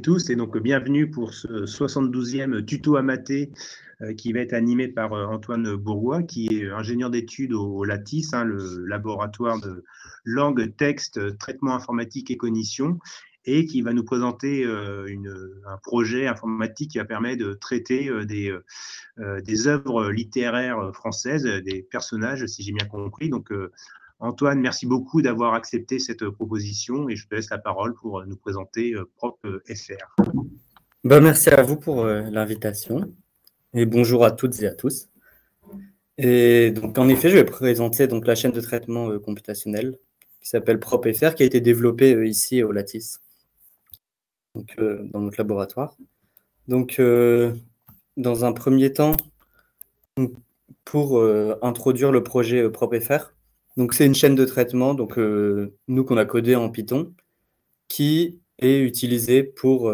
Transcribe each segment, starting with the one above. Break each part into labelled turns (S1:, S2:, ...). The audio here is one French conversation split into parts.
S1: Tous et donc bienvenue pour ce 72e tuto à maths qui va être animé par Antoine Bourgois, qui est ingénieur d'études au LATIS, le laboratoire de langue, texte, traitement informatique et cognition, et qui va nous présenter un projet informatique qui va permettre de traiter des œuvres littéraires françaises, des personnages, si j'ai bien compris. Donc, Antoine, merci beaucoup d'avoir accepté cette proposition et je te laisse la parole pour nous présenter PropFR.
S2: Merci à vous pour l'invitation et bonjour à toutes et à tous. Et donc, en effet, je vais présenter donc, la chaîne de traitement computationnel qui s'appelle PropFR, qui a été développée ici au LATIS, donc, dans notre laboratoire. Donc, dans un premier temps, pour introduire le projet PropFR, donc c'est une chaîne de traitement, donc nous qu'on a codé en Python, qui est utilisée pour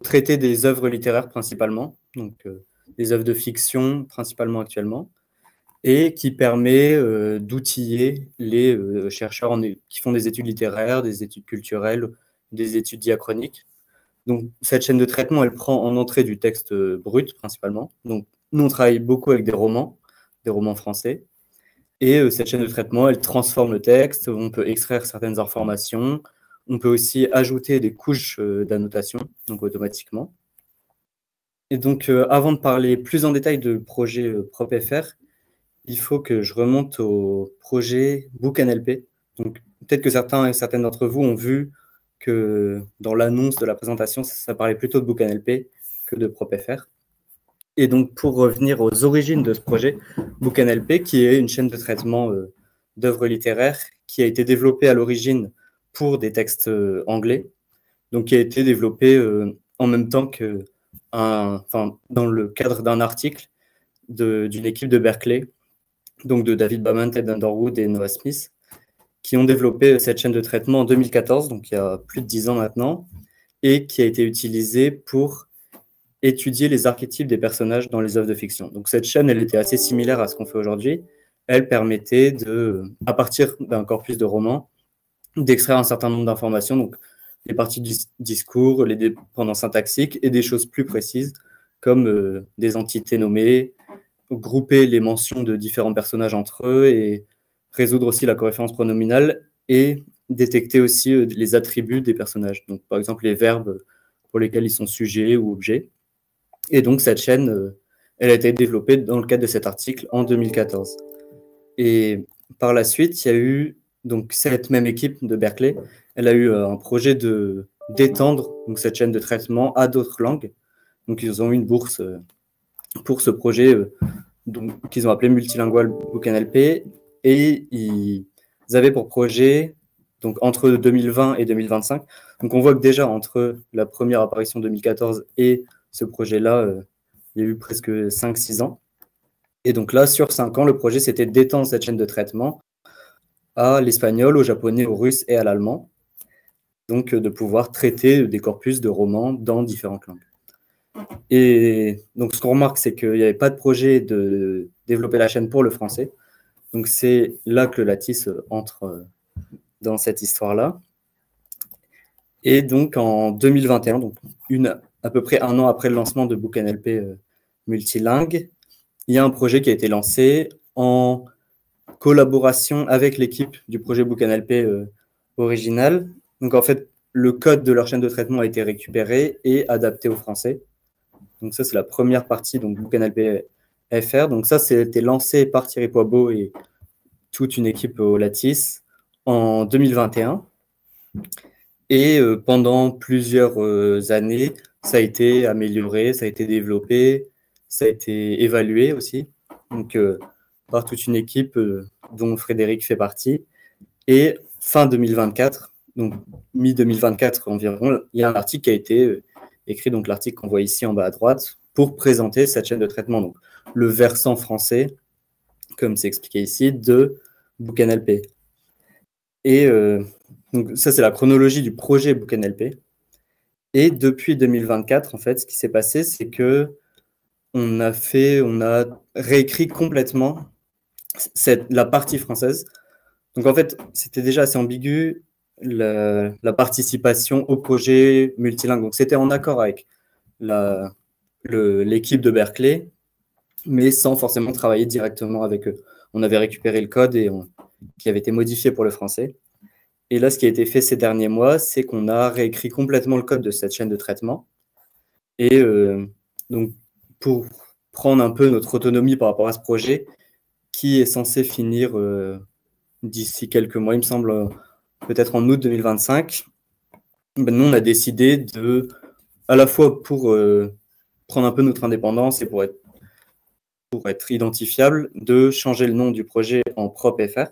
S2: traiter des œuvres littéraires principalement, donc des œuvres de fiction principalement actuellement, et qui permet d'outiller les chercheurs qui font des études littéraires, des études culturelles, des études diachroniques. Donc cette chaîne de traitement, elle prend en entrée du texte brut principalement. Donc nous, on travaille beaucoup avec des romans français, et cette chaîne de traitement, elle transforme le texte, on peut extraire certaines informations, on peut aussi ajouter des couches d'annotation, donc automatiquement. Et donc, avant de parler plus en détail de projet PropFR, il faut que je remonte au projet BookNLP. Donc, peut-être que certains et certaines d'entre vous ont vu que dans l'annonce de la présentation, ça parlait plutôt de BookNLP que de PropFR. Et donc, pour revenir aux origines de ce projet, BookNLP, qui est une chaîne de traitement d'œuvres littéraires qui a été développée à l'origine pour des textes anglais, donc qui a été développée en même temps que, dans le cadre d'un article d'une équipe de Berkeley, donc de David Baman, Ted Underwood et Noah Smith, qui ont développé cette chaîne de traitement en 2014, donc il y a plus de 10 ans maintenant, et qui a été utilisée pour étudier les archétypes des personnages dans les œuvres de fiction. Donc cette chaîne, elle était assez similaire à ce qu'on fait aujourd'hui. Elle permettait à partir d'un corpus de romans, d'extraire un certain nombre d'informations, donc les parties du discours, les dépendances syntaxiques et des choses plus précises comme des entités nommées, grouper les mentions de différents personnages entre eux et résoudre aussi la coréférence pronominale et détecter aussi les attributs des personnages. Donc par exemple les verbes pour lesquels ils sont sujets ou objets. Et donc cette chaîne, elle a été développée dans le cadre de cet article en 2014. Et par la suite, il y a eu donc cette même équipe de Berkeley, elle a eu un projet d'étendre donc cette chaîne de traitement à d'autres langues. Donc ils ont eu une bourse pour ce projet qu'ils ont appelé Multilingual BookNLP, et ils avaient pour projet donc entre 2020 et 2025. Donc on voit que déjà entre la première apparition 2014 et ce projet-là, il y a eu presque 5-6 ans. Et donc là, sur 5 ans, le projet, c'était d'étendre cette chaîne de traitement à l'espagnol, au japonais, au russe et à l'allemand. Donc de pouvoir traiter des corpus de romans dans différentes langues. Et donc ce qu'on remarque, c'est qu'il n'y avait pas de projet de développer la chaîne pour le français. Donc c'est là que le LATIS entre dans cette histoire-là. Et donc en 2021, donc à peu près un an après le lancement de BookNLP multilingue, il y a un projet qui a été lancé en collaboration avec l'équipe du projet BookNLP original. Donc en fait, le code de leur chaîne de traitement a été récupéré et adapté au français. Donc ça, c'est la première partie, donc BookNLP FR. Donc ça, c'était lancé par Thierry Poibeau et toute une équipe au LATIS en 2021. Et pendant plusieurs années, ça a été amélioré, ça a été développé, ça a été évalué aussi, donc par toute une équipe dont Frédéric fait partie. Et fin 2024, donc mi-2024 environ, il y a un article qui a été écrit, donc l'article qu'on voit ici en bas à droite, pour présenter cette chaîne de traitement, donc le versant français, comme c'est expliqué ici, de BookNLP. Et donc ça, c'est la chronologie du projet BookNLP. Et depuis 2024, en fait, ce qui s'est passé, c'est que on a réécrit complètement la partie française. Donc en fait, c'était déjà assez ambigu. la participation au projet multilingue. Donc, c'était en accord avec l'équipe de Berkeley, mais sans forcément travailler directement avec eux. On avait récupéré le code qui avait été modifié pour le français. Et là, ce qui a été fait ces derniers mois, c'est qu'on a réécrit complètement le code de cette chaîne de traitement. Et donc, pour prendre un peu notre autonomie par rapport à ce projet, qui est censé finir d'ici quelques mois, il me semble, peut-être en août 2025, ben, nous, on a décidé à la fois pour prendre un peu notre indépendance et pour être identifiable, de changer le nom du projet en PropFR.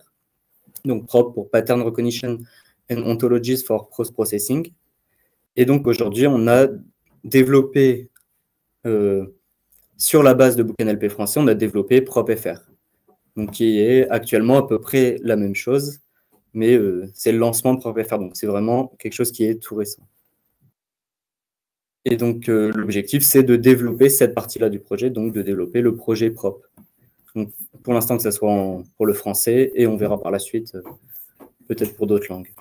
S2: Donc, PROP pour Pattern Recognition and Ontologies for Post-Processing. Et donc, aujourd'hui, on a développé, sur la base de BookNLP français, on a développé PropFR, donc qui est actuellement à peu près la même chose, mais c'est le lancement de PropFR, donc c'est vraiment quelque chose qui est tout récent. Et donc, l'objectif, c'est de développer cette partie-là du projet, donc de développer le projet PROP. Donc, pour l'instant, que ce soit pour le français, et on verra par la suite, peut-être pour d'autres langues.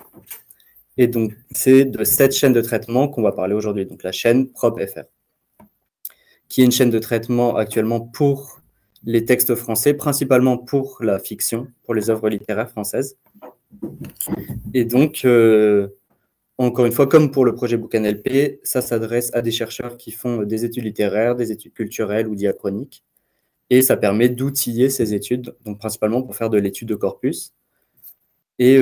S2: Et donc, c'est de cette chaîne de traitement qu'on va parler aujourd'hui, donc la chaîne PropFR, qui est une chaîne de traitement actuellement pour les textes français, principalement pour la fiction, pour les œuvres littéraires françaises. Et donc, encore une fois, comme pour le projet BookNLP, ça s'adresse à des chercheurs qui font des études littéraires, des études culturelles ou diachroniques. Et ça permet d'outiller ces études, donc principalement pour faire de l'étude de corpus. Et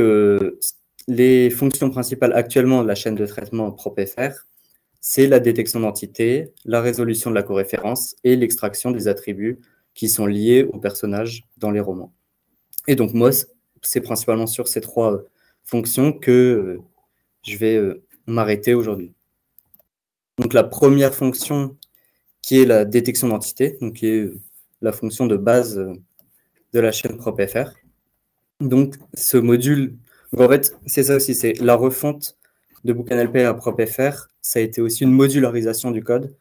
S2: les fonctions principales actuellement de la chaîne de traitement PropFR, c'est la détection d'entités, la résolution de la coréférence et l'extraction des attributs qui sont liés aux personnages dans les romans. Et donc moi, c'est principalement sur ces trois fonctions que je vais m'arrêter aujourd'hui. Donc la première fonction qui est la détection d'entités, donc qui est la fonction de base de la chaîne PropFR. Donc ce module, en fait, c'est ça aussi, c'est la refonte de BookNLP à PropFR, ça a été aussi une modularisation du code,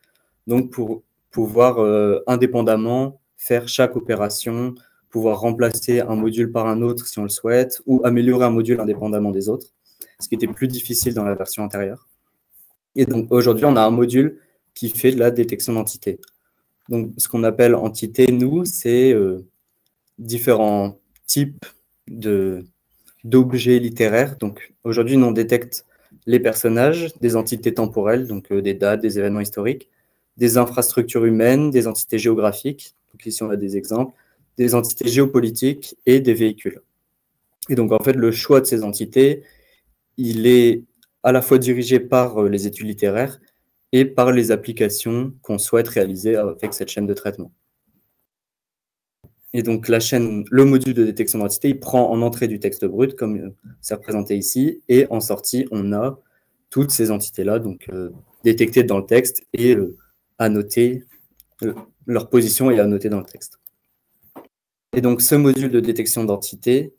S2: donc pour pouvoir indépendamment faire chaque opération, pouvoir remplacer un module par un autre si on le souhaite, ou améliorer un module indépendamment des autres, ce qui était plus difficile dans la version antérieure. Et donc aujourd'hui, on a un module qui fait de la détection d'entités. Donc ce qu'on appelle entité, nous, c'est différents types d'objets littéraires. Donc aujourd'hui, on détecte les personnages, des entités temporelles, donc des dates, des événements historiques, des infrastructures humaines, des entités géographiques, donc ici on a des exemples, des entités géopolitiques et des véhicules. Et donc en fait, le choix de ces entités, il est à la fois dirigé par les études littéraires et par les applications qu'on souhaite réaliser avec cette chaîne de traitement. Et donc le module de détection d'entité, il prend en entrée du texte brut, comme c'est représenté ici, et en sortie, on a toutes ces entités-là, donc détectées dans le texte et annotées, leur position est annotée dans le texte. Et donc ce module de détection d'entité,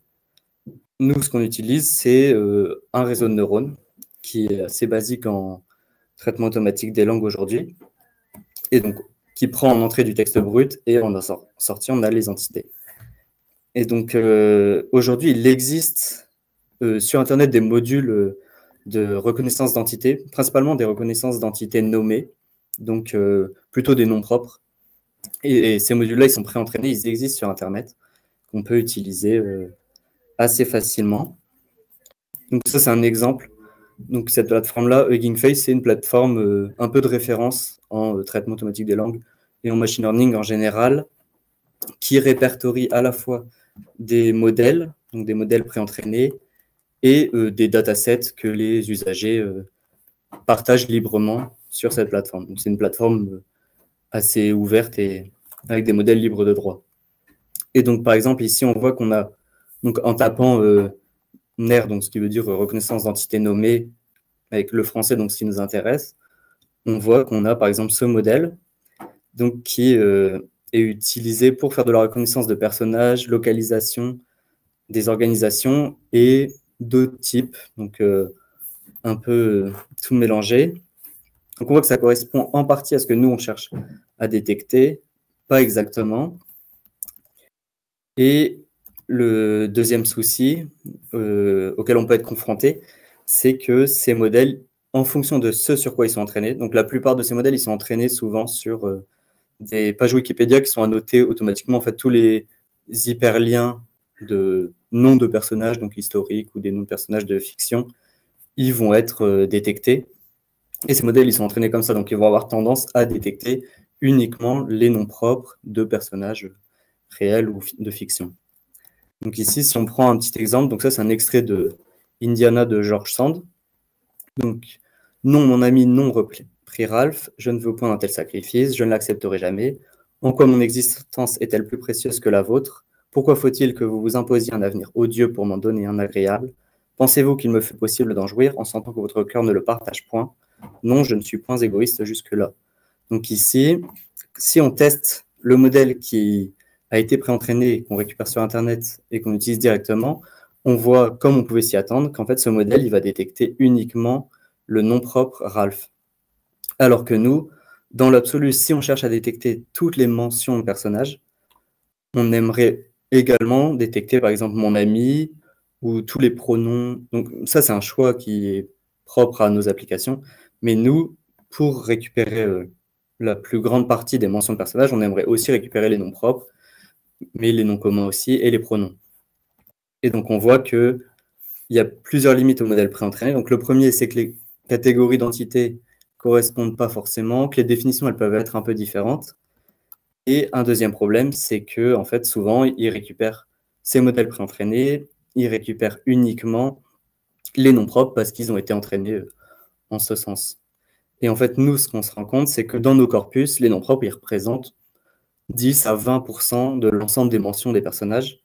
S2: nous, ce qu'on utilise, c'est un réseau de neurones qui est assez basique en traitement automatique des langues aujourd'hui, et donc qui prend en entrée du texte brut et en sortie, on a les entités. Et donc, aujourd'hui, il existe sur Internet des modules de reconnaissance d'entités, principalement des reconnaissances d'entités nommées, donc plutôt des noms propres. Et ces modules-là, ils sont pré-entraînés, ils existent sur Internet, qu'on peut utiliser assez facilement. Donc ça, c'est un exemple. Donc cette plateforme-là, Hugging Face, c'est une plateforme un peu de référence en traitement automatique des langues et en machine learning en général, qui répertorie à la fois des modèles, donc des modèles pré-entraînés, et des datasets que les usagers partagent librement sur cette plateforme. Donc c'est une plateforme assez ouverte et avec des modèles libres de droit. Et donc par exemple ici on voit qu'on a, donc en tapant NER, donc ce qui veut dire reconnaissance d'entité nommée, avec le français, donc ce qui nous intéresse, on voit qu'on a par exemple ce modèle, donc qui est utilisé pour faire de la reconnaissance de personnages, localisation des organisations et d'autres types, donc un peu tout mélangé. Donc on voit que ça correspond en partie à ce que nous on cherche à détecter, pas exactement. Et le deuxième souci auquel on peut être confronté, c'est que ces modèles, en fonction de ce sur quoi ils sont entraînés, donc la plupart de ces modèles, ils sont entraînés souvent sur des pages Wikipédia qui sont annotées automatiquement. En fait, tous les hyperliens de noms de personnages, donc historiques, ou des noms de personnages de fiction, ils vont être détectés. Et ces modèles, ils sont entraînés comme ça, donc ils vont avoir tendance à détecter uniquement les noms propres de personnages réels ou de fiction. Donc ici, si on prend un petit exemple, donc ça c'est un extrait de Indiana de George Sand. Donc, non, mon ami, non, reprit Ralph, je ne veux point d'un tel sacrifice, je ne l'accepterai jamais. En quoi mon existence est-elle plus précieuse que la vôtre? Pourquoi faut-il que vous vous imposiez un avenir odieux pour m'en donner un agréable? Pensez-vous qu'il me fut possible d'en jouir en sentant que votre cœur ne le partage point? Non, je ne suis point égoïste jusque-là. Donc ici, si on teste le modèle qui a été préentraîné, qu'on récupère sur Internet et qu'on utilise directement, on voit, comme on pouvait s'y attendre, qu'en fait, ce modèle, il va détecter uniquement le nom propre Ralph. Alors que nous, dans l'absolu, si on cherche à détecter toutes les mentions de personnages, on aimerait également détecter, par exemple, mon ami ou tous les pronoms. Donc ça, c'est un choix qui est propre à nos applications. Mais nous, pour récupérer la plus grande partie des mentions de personnages, on aimerait aussi récupérer les noms propres, mais les noms communs aussi, et les pronoms. Et donc, on voit qu'il y a plusieurs limites au modèle préentraîné. Donc, le premier, c'est que les catégories d'entités ne correspondent pas forcément, que les définitions, elles peuvent être un peu différentes. Et un deuxième problème, c'est que, en fait, souvent, ils récupèrent ces modèles préentraînés, ils récupèrent uniquement les noms propres parce qu'ils ont été entraînés en ce sens. Et en fait, nous, ce qu'on se rend compte, c'est que dans nos corpus, les noms propres, ils représentent 10 à 20% de l'ensemble des mentions des personnages.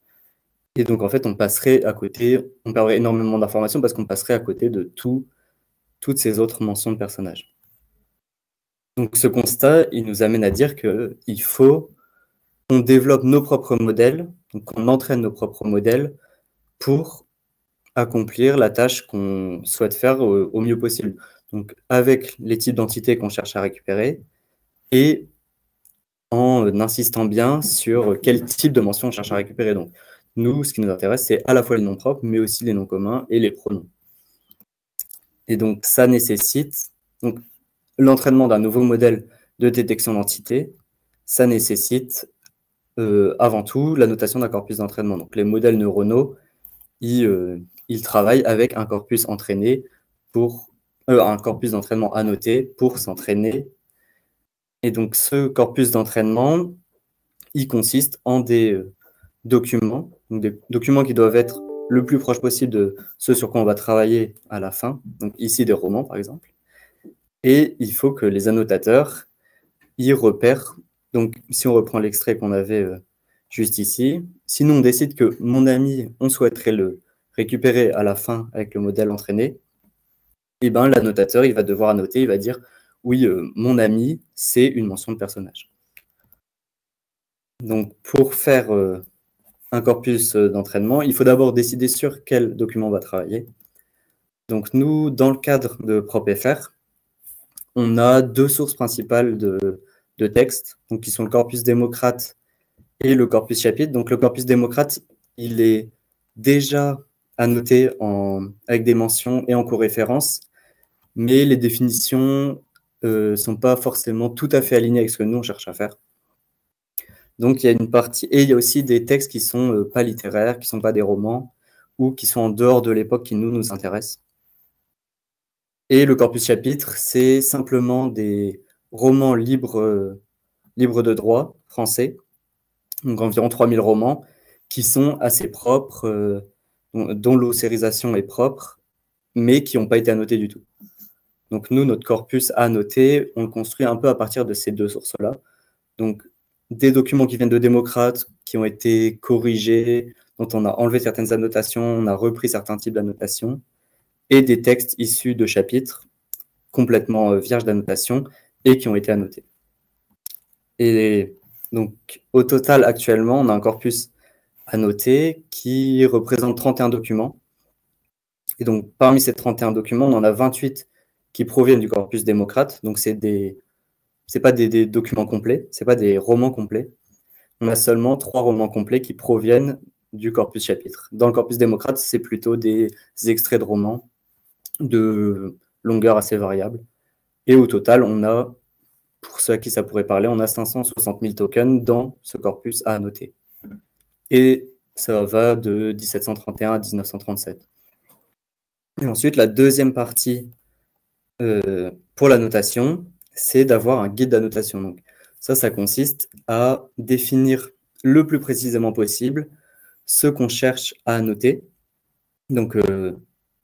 S2: Et donc, en fait, on passerait à côté, on perdrait énormément d'informations parce qu'on passerait à côté de toutes ces autres mentions de personnages. Donc, ce constat, il nous amène à dire qu'il faut qu'on développe nos propres modèles, donc qu'on entraîne nos propres modèles pour accomplir la tâche qu'on souhaite faire au mieux possible. Donc, avec les types d'entités qu'on cherche à récupérer et en insistant bien sur quel type de mention on cherche à récupérer. Donc, nous, ce qui nous intéresse, c'est à la fois les noms propres, mais aussi les noms communs et les pronoms. Et donc, ça nécessite l'entraînement d'un nouveau modèle de détection d'entités. Ça nécessite avant tout la notation d'un corpus d'entraînement. Donc, les modèles neuronaux, ils travaillent avec un corpus entraîné un corpus d'entraînement annoté pour s'entraîner. Et donc, ce corpus d'entraînement, il consiste en des documents, donc des documents qui doivent être le plus proche possible de ce sur quoi on va travailler à la fin. Donc, ici, des romans, par exemple. Et il faut que les annotateurs y repèrent. Donc, si on reprend l'extrait qu'on avait juste ici, si nous, on décide que mon ami, on souhaiterait le récupérer à la fin avec le modèle entraîné, et ben l'annotateur, il va devoir annoter, il va dire « Oui, mon ami, c'est une mention de personnage ». Donc, pour faire un corpus d'entraînement, il faut d'abord décider sur quel document on va travailler. Donc, nous, dans le cadre de PropFR, on a deux sources principales de texte, donc qui sont le corpus démocrate et le corpus chapitre. Donc, le corpus démocrate, il est déjà annoté avec des mentions et en coréférence, mais les définitions ne sont pas forcément tout à fait alignées avec ce que nous, on cherche à faire. Donc, il y a une partie, et il y a aussi des textes qui ne sont pas littéraires, qui ne sont pas des romans, ou qui sont en dehors de l'époque qui nous intéressent. Et le corpus chapitre, c'est simplement des romans libres de droit français, donc environ 3000 romans, qui sont assez propres, dont l'ossérisation est propre, mais qui n'ont pas été annotés du tout. Donc nous, notre corpus annoté, on le construit un peu à partir de ces deux sources-là. Donc des documents qui viennent de démocrates, qui ont été corrigés, dont on a enlevé certaines annotations, on a repris certains types d'annotations, et des textes issus de chapitres complètement vierges d'annotation et qui ont été annotés. Et donc, au total, actuellement, on a un corpus annoté qui représente 31 documents. Et donc, parmi ces 31 documents, on en a 28 qui proviennent du corpus démocrate. Donc, c'est pas des documents complets, c'est pas des romans complets. On a seulement 3 romans complets qui proviennent du corpus chapitre. Dans le corpus démocrate, c'est plutôt des extraits de romans de longueur assez variable. Et au total, on a, pour ceux à qui ça pourrait parler, on a 560 000 tokens dans ce corpus à annoter. Et ça va de 1731 à 1937. Et ensuite, la deuxième partie pour l'annotation, c'est d'avoir un guide d'annotation. Donc, ça consiste à définir le plus précisément possible ce qu'on cherche à annoter. Donc,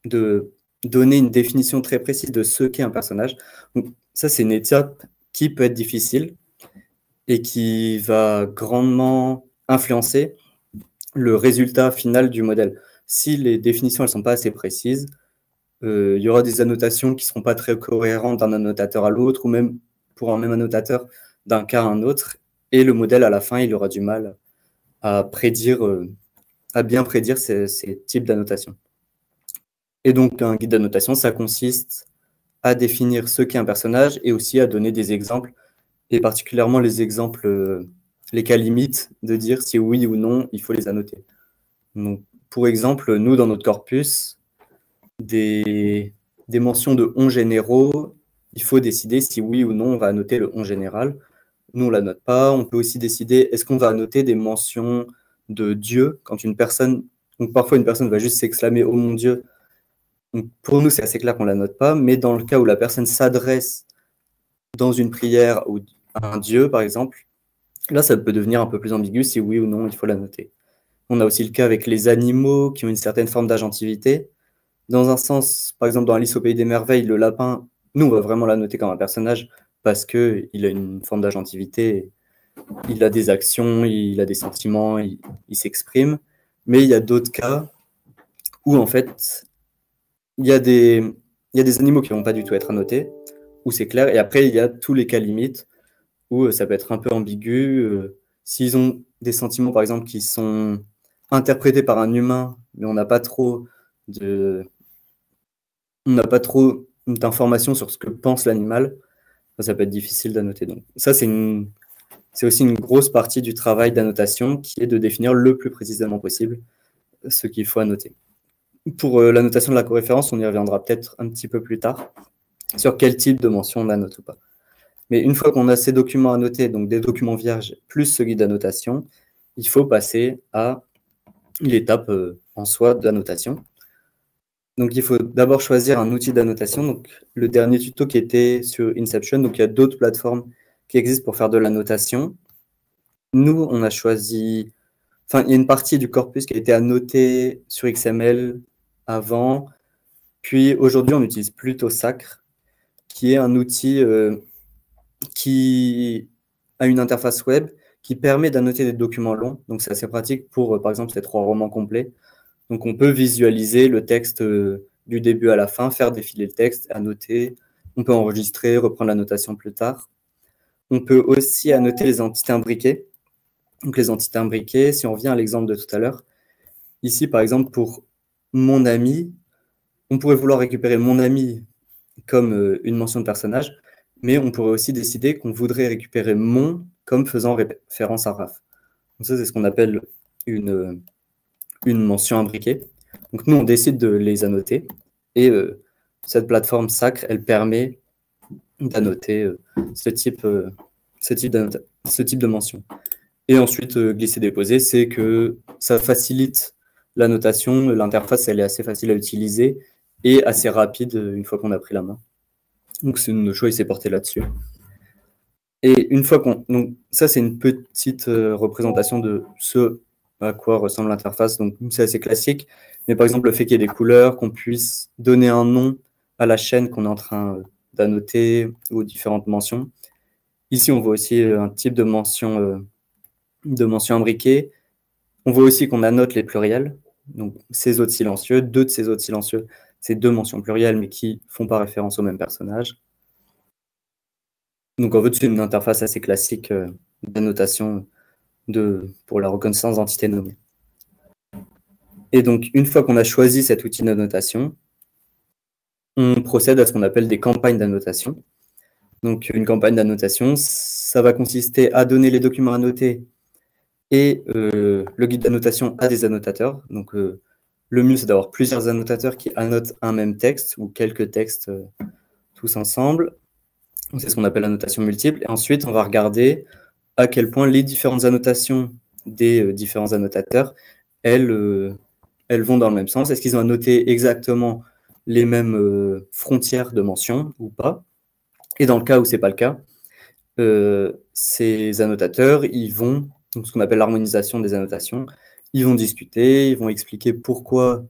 S2: de donner une définition très précise de ce qu'est un personnage. Donc, ça, c'est une étape qui peut être difficile et qui va grandement influencer le résultat final du modèle. Si les définitions ne sont pas assez précises, il y aura des annotations qui ne seront pas très cohérentes d'un annotateur à l'autre, ou même pour un même annotateur d'un cas à un autre, et le modèle, à la fin, il aura du mal à bien prédire ces types d'annotations. Et donc, un guide d'annotation, ça consiste à définir ce qu'est un personnage et aussi à donner des exemples, et particulièrement les exemples, les cas limites, de dire si oui ou non, il faut les annoter. Donc, pour exemple, nous, dans notre corpus, des mentions de on généraux, il faut décider si oui ou non on va annoter le on général. Nous, on ne la note pas. On peut aussi décider, est-ce qu'on va annoter des mentions de Dieu quand une personne, donc parfois une personne va juste s'exclamer « Oh mon Dieu ». Donc pour nous, c'est assez clair qu'on ne la note pas, mais dans le cas où la personne s'adresse dans une prière à un Dieu, par exemple, là, ça peut devenir un peu plus ambigu si oui ou non il faut la noter. On a aussi le cas avec les animaux qui ont une certaine forme d'agentivité. Dans un sens, par exemple, dans Alice au Pays des Merveilles, le lapin, nous, on va vraiment la noter comme un personnage parce qu'il a une forme d'agentivité, il a des actions, il a des sentiments, il s'exprime. Mais il y a d'autres cas où, en fait, il y a des animaux qui ne vont pas du tout être annotés, où c'est clair. Et après, il y a tous les cas limites où ça peut être un peu ambigu. S'ils ont des sentiments, par exemple, qui sont interprétés par un humain, mais on n'a pas trop d'informations sur ce que pense l'animal, ça peut être difficile d'annoter. Donc, ça, c'est aussi une grosse partie du travail d'annotation qui est de définir le plus précisément possible ce qu'il faut annoter. Pour l'annotation de la coréférence, on y reviendra peut-être un petit peu plus tard sur quel type de mention on annote ou pas. Mais une fois qu'on a ces documents annotés, donc des documents vierges plus ce guide d'annotation, il faut passer à l'étape en soi d'annotation. Donc, il faut d'abord choisir un outil d'annotation. Donc, le dernier tuto qui était sur Inception, donc il y a d'autres plateformes qui existent pour faire de l'annotation. Nous, on a choisi... Enfin, il y a une partie du corpus qui a été annotée sur XML avant. Puis, aujourd'hui, on utilise plutôt Sacre, qui est un outil qui a une interface web qui permet d'annoter des documents longs. Donc, c'est assez pratique pour, par exemple, ces 3 romans complets. Donc, on peut visualiser le texte du début à la fin, faire défiler le texte, annoter. On peut enregistrer, reprendre la notation plus tard. On peut aussi annoter les entités imbriquées. Donc, les entités imbriquées, si on revient à l'exemple de tout à l'heure, ici, par exemple, pour mon ami, on pourrait vouloir récupérer mon ami comme une mention de personnage, mais on pourrait aussi décider qu'on voudrait récupérer mon comme faisant référence à Raph. Donc, ça, c'est ce qu'on appelle une mention imbriquée. Donc, nous, on décide de les annoter. Et cette plateforme Sacre, elle permet d'annoter ce type de mention. Et ensuite, glisser-déposer, c'est que ça facilite l'annotation. L'interface, elle est assez facile à utiliser et assez rapide une fois qu'on a pris la main. Donc, notre choix, il s'est porté là-dessus. Et une fois donc, ça, c'est une petite représentation de ce à quoi ressemble l'interface. Donc, c'est assez classique. Mais par exemple, le fait qu'il y ait des couleurs, qu'on puisse donner un nom à la chaîne qu'on est en train d'annoter ou différentes mentions. Ici, on voit aussi un type de mention imbriquée. On voit aussi qu'on annote les pluriels. Donc, ces autres silencieux, 2 de ces autres silencieux, c'est 2 mentions plurielles, mais qui ne font pas référence au même personnage. Donc, en fait, c'est une interface assez classique d'annotation pour la reconnaissance d'entités nommées. Et donc, une fois qu'on a choisi cet outil d'annotation, on procède à ce qu'on appelle des campagnes d'annotation. Donc, une campagne d'annotation, ça va consister à donner les documents annotés et le guide d'annotation à des annotateurs. Donc, le mieux, c'est d'avoir plusieurs annotateurs qui annotent un même texte ou quelques textes tous ensemble. C'est ce qu'on appelle l'annotation multiple. Et ensuite, on va regarder à quel point les différentes annotations des différents annotateurs, elles vont dans le même sens. Est-ce qu'ils ont annoté exactement les mêmes frontières de mention ou pas? Et dans le cas où ce n'est pas le cas, ces annotateurs, ils vont, donc ce qu'on appelle l'harmonisation des annotations, ils vont discuter, ils vont expliquer pourquoi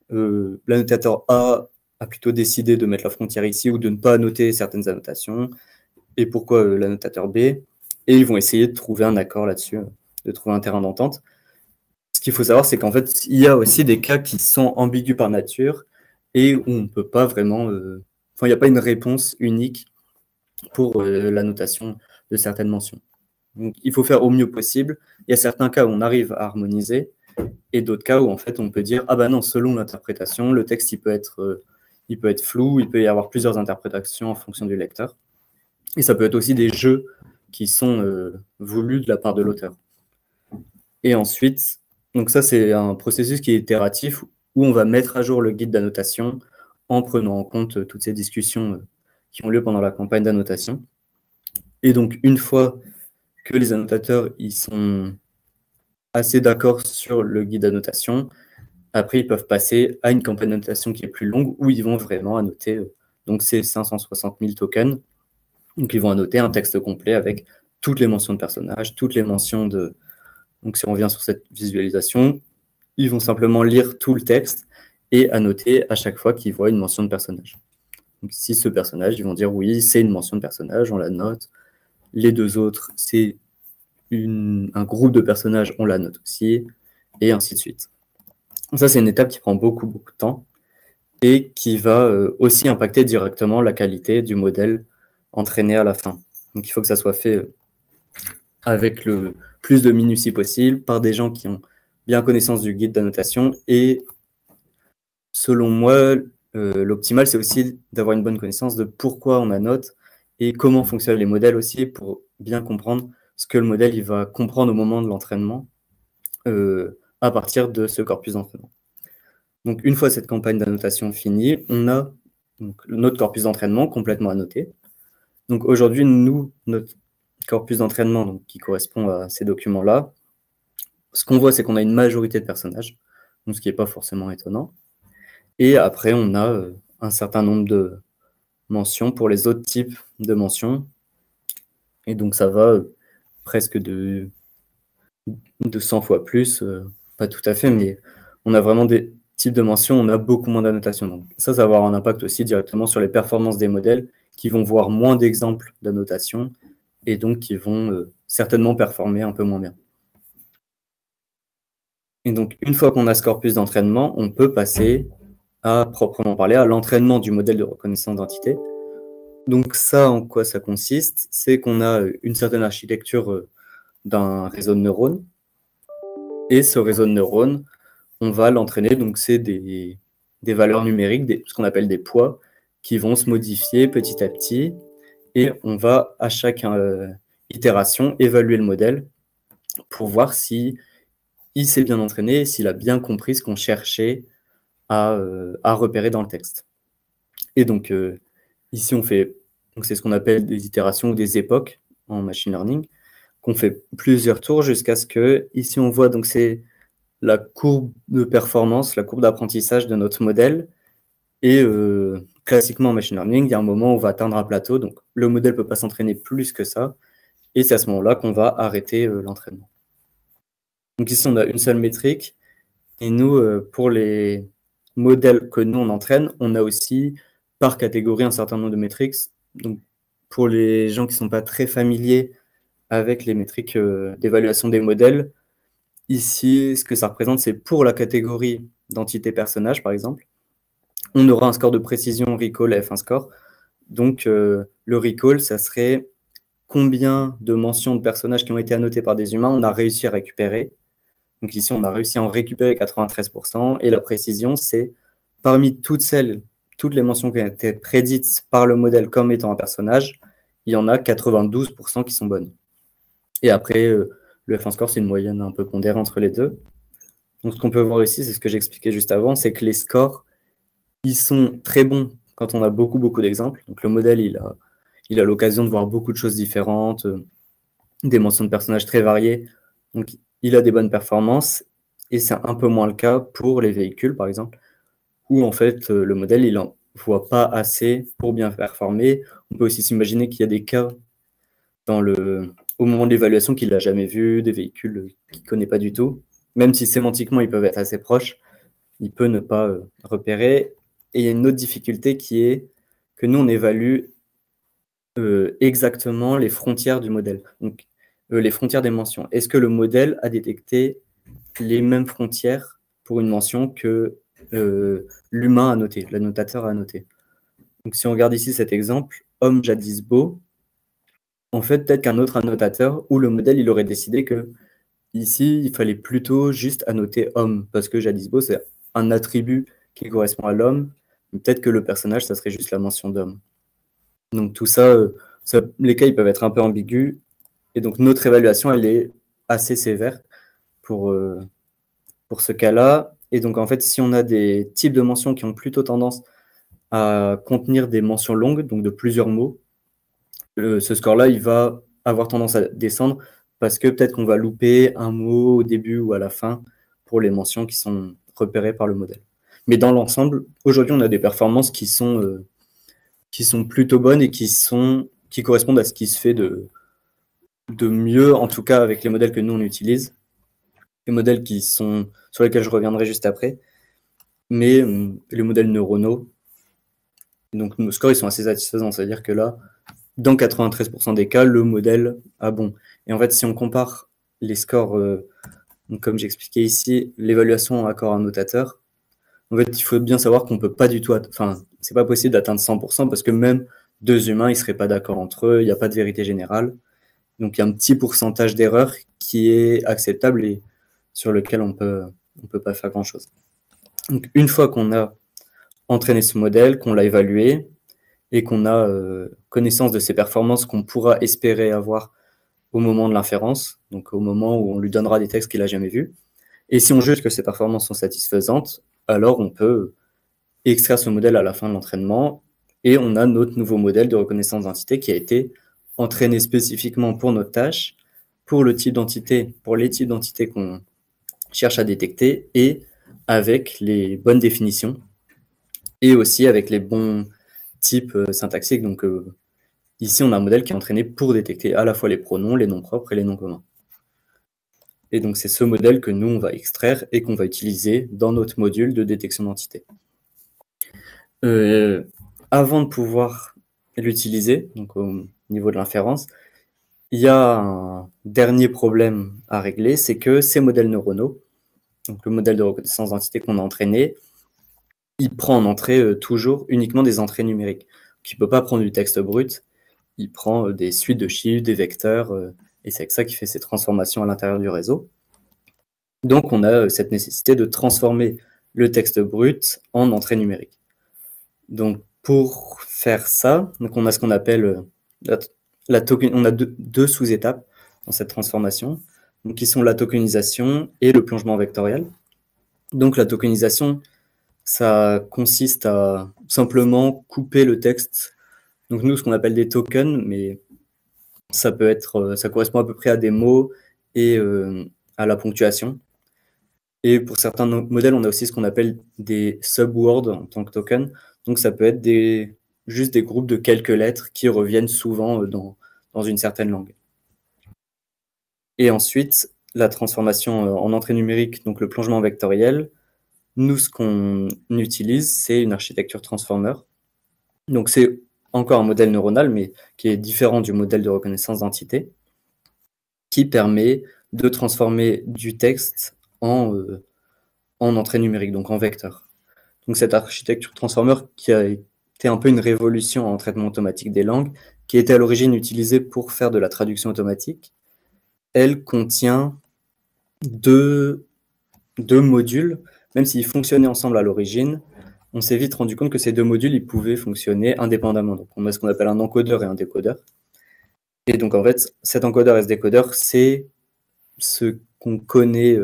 S2: l'annotateur A a plutôt décidé de mettre la frontière ici ou de ne pas annoter certaines annotations, et pourquoi l'annotateur B, et ils vont essayer de trouver un accord là-dessus, de trouver un terrain d'entente. Ce qu'il faut savoir, c'est qu'en fait, il y a aussi des cas qui sont ambigus par nature, et où on ne peut pas vraiment... il n'y a pas une réponse unique pour l'annotation de certaines mentions. Donc, il faut faire au mieux possible. Il y a certains cas où on arrive à harmoniser, et d'autres cas où en fait on peut dire ah ben non, selon l'interprétation, le texte il peut être flou, il peut y avoir plusieurs interprétations en fonction du lecteur. Et ça peut être aussi des jeux qui sont voulus de la part de l'auteur. Et ensuite, donc ça c'est un processus qui est itératif où on va mettre à jour le guide d'annotation en prenant en compte toutes ces discussions qui ont lieu pendant la campagne d'annotation. Et donc une fois que les annotateurs ils sont assez d'accord sur le guide d'annotation, après ils peuvent passer à une campagne d'annotation qui est plus longue où ils vont vraiment annoter donc ces 560 000 tokens. Donc ils vont annoter un texte complet avec toutes les mentions de personnages, toutes les mentions de... Donc si on revient sur cette visualisation, ils vont simplement lire tout le texte et annoter à chaque fois qu'ils voient une mention de personnage. Donc si ce personnage, ils vont dire oui, c'est une mention de personnage, on la note. Les deux autres, c'est un groupe de personnages, on la note aussi, et ainsi de suite. Ça, c'est une étape qui prend beaucoup, beaucoup de temps et qui va aussi impacter directement la qualité du modèle entraîné à la fin. Donc, il faut que ça soit fait avec le plus de minutie possible, par des gens qui ont bien connaissance du guide d'annotation. Et selon moi, l'optimal, c'est aussi d'avoir une bonne connaissance de pourquoi on annote et comment fonctionnent les modèles aussi pour bien comprendre ce que le modèle il va comprendre au moment de l'entraînement à partir de ce corpus d'entraînement. Donc, une fois cette campagne d'annotation finie, on a donc, notre corpus d'entraînement complètement annoté. Donc, aujourd'hui, nous, notre corpus d'entraînement qui correspond à ces documents-là, ce qu'on voit, c'est qu'on a une majorité de personnages, donc ce qui n'est pas forcément étonnant. Et après, on a un certain nombre de mentions pour les autres types de mentions. Et donc, ça va presque de 100 fois plus, pas tout à fait, mais on a vraiment des types de mentions, on a beaucoup moins d'annotations. Donc ça va avoir un impact aussi directement sur les performances des modèles qui vont voir moins d'exemples d'annotation et donc qui vont certainement performer un peu moins bien. Et donc, une fois qu'on a ce corpus d'entraînement, on peut passer à proprement parler à l'entraînement du modèle de reconnaissance d'identité. Donc ça, en quoi ça consiste? C'est qu'on a une certaine architecture d'un réseau de neurones. Et ce réseau de neurones, on va l'entraîner, donc c'est des valeurs numériques, ce qu'on appelle des poids, qui vont se modifier petit à petit. Et on va, à chaque itération, évaluer le modèle pour voir si il s'est bien entraîné, s'il a bien compris ce qu'on cherchait à repérer dans le texte. Et donc, ici, on fait, c'est ce qu'on appelle des itérations ou des époques en machine learning, qu'on fait plusieurs tours jusqu'à ce que, ici, on voit, donc c'est la courbe de performance, la courbe d'apprentissage de notre modèle. Et classiquement en machine learning, il y a un moment où on va atteindre un plateau, donc le modèle ne peut pas s'entraîner plus que ça, et c'est à ce moment-là qu'on va arrêter l'entraînement. Donc ici, on a une seule métrique, et nous, pour les modèles que nous, on entraîne, on a aussi par catégorie un certain nombre de métriques. Donc pour les gens qui ne sont pas très familiers avec les métriques d'évaluation des modèles, ici, ce que ça représente, c'est pour la catégorie d'entité personnage, par exemple, on aura un score de précision recall F1 score. Donc, le recall, ça serait combien de mentions de personnages qui ont été annotées par des humains on a réussi à récupérer. Donc ici, on a réussi à en récupérer 93%. Et la précision, c'est parmi toutes les mentions qui ont été prédites par le modèle comme étant un personnage, il y en a 92% qui sont bonnes. Et après, le F1 score, c'est une moyenne un peu pondérée entre les deux. Donc, ce qu'on peut voir ici, c'est ce que j'expliquais juste avant, c'est que les scores, ils sont très bons quand on a beaucoup d'exemples. Donc, le modèle, il a l'occasion de voir beaucoup de choses différentes, des mentions de personnages très variées. Donc, il a des bonnes performances. Et c'est un peu moins le cas pour les véhicules, par exemple, où en fait, le modèle, il n'en voit pas assez pour bien performer. On peut aussi s'imaginer qu'il y a des cas au moment de l'évaluation qu'il n'a jamais vu, des véhicules qu'il ne connaît pas du tout. Même si sémantiquement, ils peuvent être assez proches, il peut ne pas repérer. Et il y a une autre difficulté qui est que nous, on évalue exactement les frontières du modèle. Donc, les frontières des mentions. Est-ce que le modèle a détecté les mêmes frontières pour une mention que l'humain a noté, l'annotateur a noté? Donc, si on regarde ici cet exemple, homme jadis beau, en fait, peut-être qu'un autre annotateur ou le modèle, il aurait décidé que ici, il fallait plutôt juste annoter homme, parce que jadis beau, c'est un attribut qui correspond à l'homme. Peut-être que le personnage, ça serait juste la mention d'homme. Donc tout ça, les cas, ils peuvent être un peu ambigus. Et donc notre évaluation, elle est assez sévère pour ce cas-là. Et donc en fait, si on a des types de mentions qui ont plutôt tendance à contenir des mentions longues, donc de plusieurs mots, ce score-là, il va avoir tendance à descendre parce que peut-être qu'on va louper un mot au début ou à la fin pour les mentions qui sont repérées par le modèle. Mais dans l'ensemble, aujourd'hui, on a des performances qui sont plutôt bonnes et qui correspondent à ce qui se fait de mieux, en tout cas avec les modèles que nous, on utilise. Les modèles sur lesquels je reviendrai juste après. Mais les modèles neuronaux, donc nos scores, ils sont assez satisfaisants. C'est-à-dire que là, dans 93% des cas, le modèle a bon. Et en fait, si on compare les scores, comme j'expliquais ici, l'évaluation en accord annotateur, en fait, il faut bien savoir qu'on peut pas du tout, c'est pas possible d'atteindre 100% parce que même deux humains, ils seraient pas d'accord entre eux, il n'y a pas de vérité générale. Donc, il y a un petit pourcentage d'erreur qui est acceptable et sur lequel on peut pas faire grand-chose. Donc, une fois qu'on a entraîné ce modèle, qu'on l'a évalué et qu'on a connaissance de ses performances qu'on pourra espérer avoir au moment de l'inférence, donc au moment où on lui donnera des textes qu'il n'a jamais vus, et si on juge que ces performances sont satisfaisantes, alors on peut extraire ce modèle à la fin de l'entraînement et on a notre nouveau modèle de reconnaissance d'identité qui a été entraîné spécifiquement pour notre tâche, pour les types d'entités qu'on cherche à détecter et avec les bonnes définitions et aussi avec les bons types syntaxiques. Donc ici, on a un modèle qui est entraîné pour détecter à la fois les pronoms, les noms propres et les noms communs. Et donc, c'est ce modèle que nous, on va extraire et qu'on va utiliser dans notre module de détection d'entité. Avant de pouvoir l'utiliser, donc au niveau de l'inférence, il y a un dernier problème à régler, c'est que ces modèles neuronaux, donc le modèle de reconnaissance d'identité qu'on a entraîné, il prend en entrée toujours uniquement des entrées numériques. Donc, il ne peut pas prendre du texte brut, il prend des suites de chiffres, des vecteurs, et c'est ça qui fait ces transformations à l'intérieur du réseau. Donc, on a cette nécessité de transformer le texte brut en entrée numérique. Donc, pour faire ça, donc on a ce qu'on appelle on a deux sous-étapes dans cette transformation, donc qui sont la tokenisation et le plongement vectoriel. Donc, la tokenisation, ça consiste à simplement couper le texte. Donc, nous, ce qu'on appelle des tokens, mais ça correspond à peu près à des mots et à la ponctuation. Et pour certains modèles, on a aussi ce qu'on appelle des subwords en tant que token. Donc, ça peut être juste des groupes de quelques lettres qui reviennent souvent dans une certaine langue. Et ensuite, la transformation en entrée numérique, donc le plongement vectoriel. Nous, ce qu'on utilise, c'est une architecture transformer. Donc, c'est encore un modèle neuronal, mais qui est différent du modèle de reconnaissance d'entité, qui permet de transformer du texte en entrée numérique, donc en vecteur. Donc cette architecture transformer qui a été un peu une révolution en traitement automatique des langues, qui était à l'origine utilisée pour faire de la traduction automatique, elle contient deux modules, même s'ils fonctionnaient ensemble à l'origine, on s'est vite rendu compte que ces deux modules, ils pouvaient fonctionner indépendamment. Donc on a ce qu'on appelle un encodeur et un décodeur. Et donc en fait, cet encodeur et ce décodeur, c'est ce qu'on connaît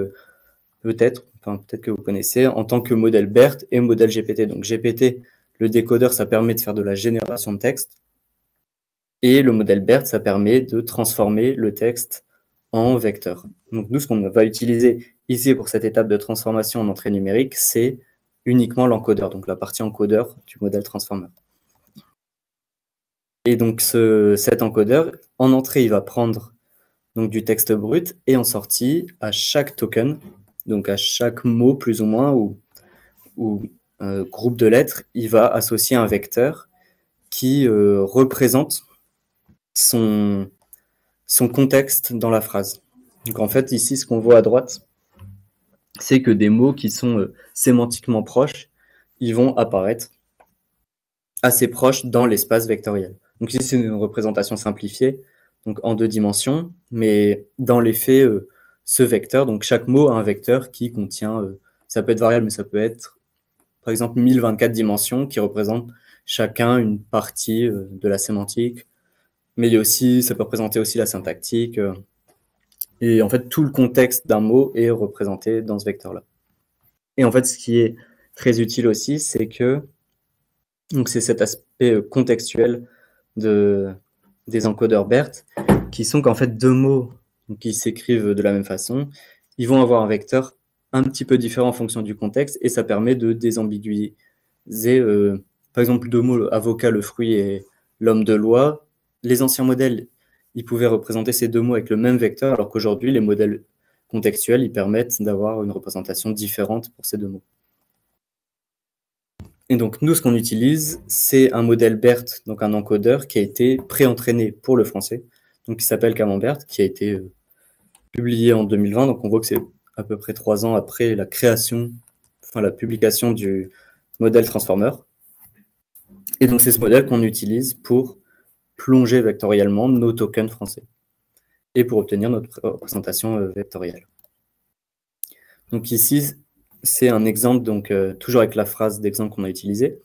S2: peut-être, enfin, peut-être que vous connaissez, en tant que modèle BERT et modèle GPT. Donc GPT, le décodeur, ça permet de faire de la génération de texte. Et le modèle BERT, ça permet de transformer le texte en vecteur. Donc nous, ce qu'on va utiliser ici pour cette étape de transformation en entrée numérique, c'est uniquement l'encodeur, donc la partie encodeur du modèle transformer. Et donc cet encodeur, en entrée, il va prendre donc, du texte brut, et en sortie, à chaque token, donc à chaque mot plus ou moins, ou groupe de lettres, il va associer un vecteur qui représente son contexte dans la phrase. Donc en fait, ici, ce qu'on voit à droite, c'est que des mots qui sont sémantiquement proches, ils vont apparaître assez proches dans l'espace vectoriel. Donc ici, c'est une représentation simplifiée, donc en 2 dimensions, mais dans les faits, ce vecteur, donc chaque mot a un vecteur qui contient, ça peut être variable, mais ça peut être, par exemple, 1024 dimensions qui représentent chacun une partie de la sémantique, mais il y a aussi, ça peut représenter aussi la syntactique, et en fait, tout le contexte d'un mot est représenté dans ce vecteur-là. Et en fait, ce qui est très utile aussi, c'est que donc c'est cet aspect contextuel des encodeurs BERT, qui sont qu'en fait 2 mots qui s'écrivent de la même façon, ils vont avoir un vecteur un petit peu différent en fonction du contexte, et ça permet de désambiguiser, par exemple, 2 mots, avocat, le fruit, et l'homme de loi. Les anciens modèles, ils pouvaient représenter ces 2 mots avec le même vecteur, alors qu'aujourd'hui, les modèles contextuels, ils permettent d'avoir une représentation différente pour ces 2 mots. Et donc, nous, ce qu'on utilise, c'est un modèle BERT, donc un encodeur qui a été pré-entraîné pour le français, donc qui s'appelle Camembert, qui a été publié en 2020. Donc, on voit que c'est à peu près 3 ans après la création, enfin la publication du modèle transformer. Et donc, c'est ce modèle qu'on utilise pour plonger vectoriellement nos tokens français et pour obtenir notre représentation vectorielle. Donc ici, c'est un exemple, donc toujours avec la phrase d'exemple qu'on a utilisée.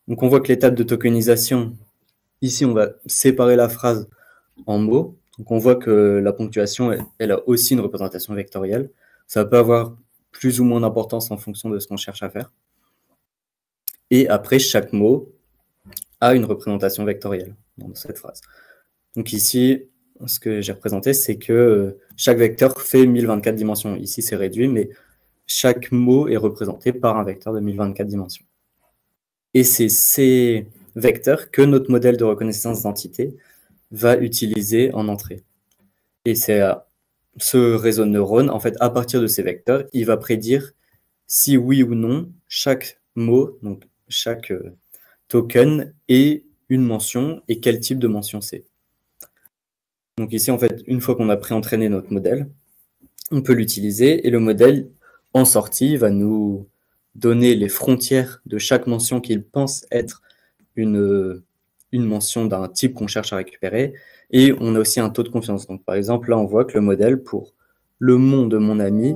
S2: Donc on voit que l'étape de tokenisation, ici on va séparer la phrase en mots. Donc on voit que la ponctuation, elle a aussi une représentation vectorielle. Ça peut avoir plus ou moins d'importance en fonction de ce qu'on cherche à faire. Et après, chaque mot a une représentation vectorielle dans cette phrase. Donc ici, ce que j'ai représenté, c'est que chaque vecteur fait 1024 dimensions. Ici, c'est réduit, mais chaque mot est représenté par un vecteur de 1024 dimensions. Et c'est ces vecteurs que notre modèle de reconnaissance d'identité va utiliser en entrée. Et c'est ce réseau de neurones, en fait, à partir de ces vecteurs, il va prédire si oui ou non chaque mot, donc chaque token, est une mention et quel type de mention c'est. Donc ici, en fait, une fois qu'on a pré-entraîné notre modèle, on peut l'utiliser et le modèle, en sortie, va nous donner les frontières de chaque mention qu'il pense être une mention d'un type qu'on cherche à récupérer. Et on a aussi un taux de confiance. Donc, par exemple, là, on voit que le modèle, pour le nom de mon ami,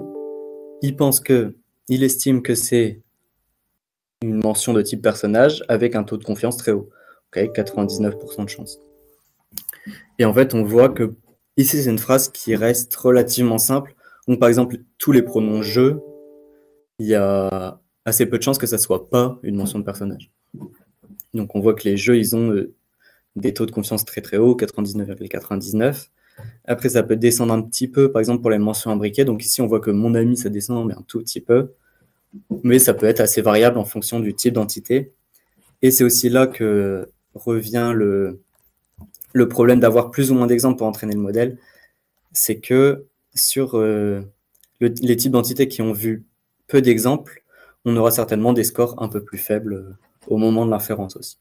S2: il estime que c'est une mention de type personnage avec un taux de confiance très haut. Okay, 99% de chance. Et en fait, on voit que ici, c'est une phrase qui reste relativement simple. Donc, par exemple, tous les pronoms « je », il y a assez peu de chances que ça ne soit pas une mention de personnage. Donc, on voit que les jeux, ils ont des taux de confiance très très hauts, 99,99. Après, ça peut descendre un petit peu, par exemple, pour les mentions imbriquées. Donc ici, on voit que mon ami, ça descend, mais un tout petit peu. Mais ça peut être assez variable en fonction du type d'entité. Et c'est aussi là que revient le problème d'avoir plus ou moins d'exemples pour entraîner le modèle. C'est que sur les types d'entités qui ont vu peu d'exemples, on aura certainement des scores un peu plus faibles au moment de l'inférence aussi.